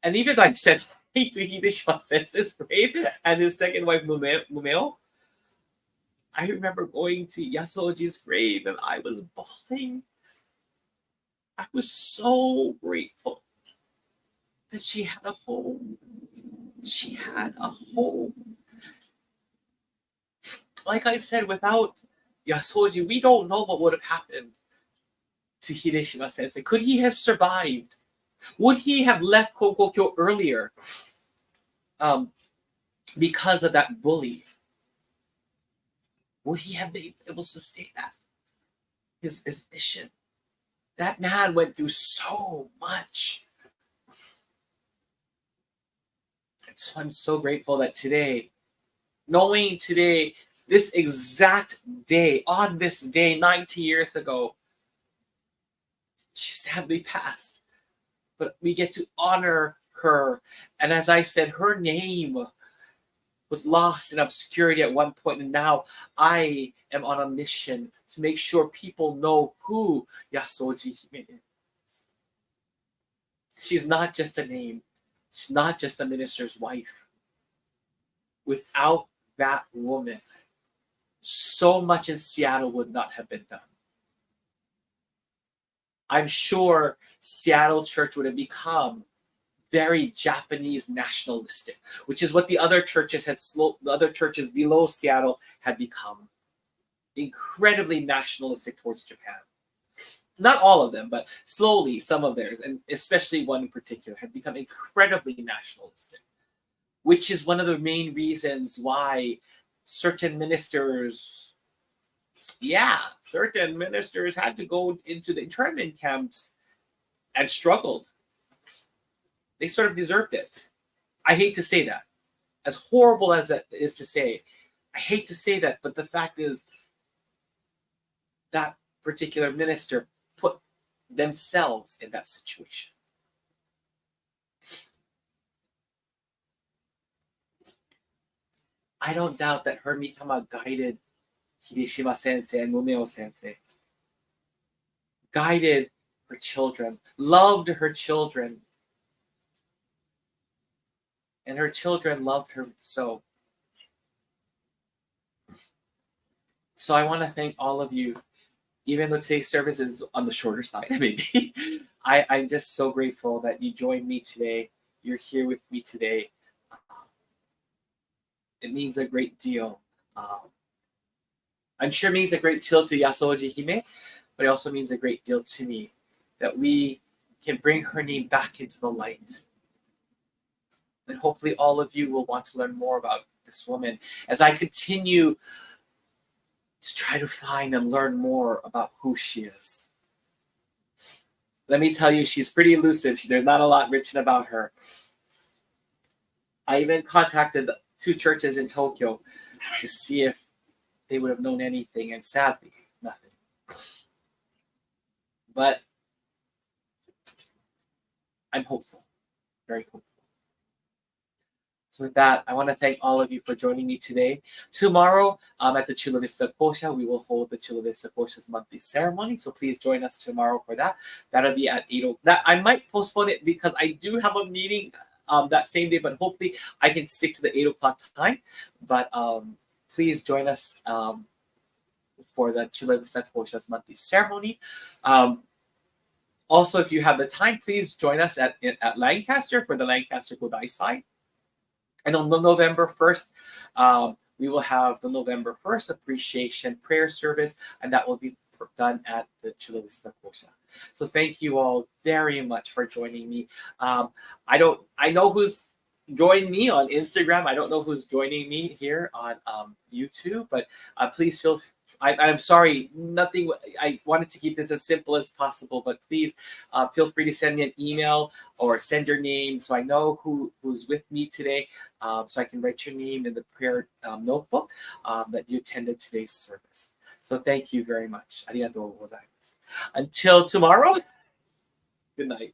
And even though I said hey to Hideshima Sensei's grave and his second wife Mumeo, I remember going to Yasoji's grave and I was bawling. I was so grateful that she had a home. She had a home. Like I said, without Yasoji, we don't know what would have happened to Hideshima Sensei. Could he have survived? Would he have left Konkokyo earlier because of that bully? Would he have been able to sustain that? His mission. That man went through so much. And so I'm so grateful that today, knowing today, this exact day, on this day, 90 years ago, she sadly passed. But we get to honor her. And as I said, her name was lost in obscurity at one point, and now I am on a mission to make sure people know who Yasoji Hime is. She's not just a name. She's not just a minister's wife. Without that woman, so much in Seattle would not have been done. I'm sure Seattle church would have become very Japanese nationalistic, which is what the other churches the other churches below Seattle had become. Incredibly nationalistic towards Japan. Not all of them, but slowly some of theirs, and especially one in particular, had become incredibly nationalistic, which is one of the main reasons why certain ministers had to go into the internment camps and struggled. They sort of deserved it. I hate to say that. As horrible as that is to say, I hate to say that, but the fact is that particular minister put themselves in that situation. I don't doubt that her mitama guided Hideshima sensei and Mumeo sensei, guided her children, loved her children, and her children loved her so. So I want to thank all of you, even though today's service is on the shorter side, maybe. I'm just so grateful that you joined me today. You're here with me today. It means a great deal. I'm sure it means a great deal to Yasoji Hime, but it also means a great deal to me that we can bring her name back into the light. And hopefully all of you will want to learn more about this woman as I continue to try to find and learn more about who she is. Let me tell you, she's pretty elusive. There's not a lot written about her. I even contacted 2 churches in Tokyo to see if they would have known anything, and sadly, nothing. But I'm hopeful, very hopeful. So with that, I want to thank all of you for joining me today. Tomorrow, at the Chula Vista Kosha, we will hold the Chula Vista Kosha's monthly ceremony. So please join us tomorrow for that. That'll be at 8 o'clock. I might postpone it because I do have a meeting that same day, but hopefully I can stick to the 8 o'clock time. But please join us for the Chula Vista Kosha's monthly ceremony. Also, if you have the time, please join us at Lancaster for the Lancaster Godai side. And on the November 1st, we will have the November 1st appreciation prayer service, and that will be done at the Chula Vista Kosha. So thank you all very much for joining me. I know who's joined me on Instagram. I don't know who's joining me here on YouTube, but please feel. I'm sorry, nothing. I wanted to keep this as simple as possible, but please feel free to send me an email or send your name so I know who's with me today, so I can write your name in the prayer notebook that you attended today's service. So thank you very much. Arigatou gozaimasu. Until tomorrow, good night.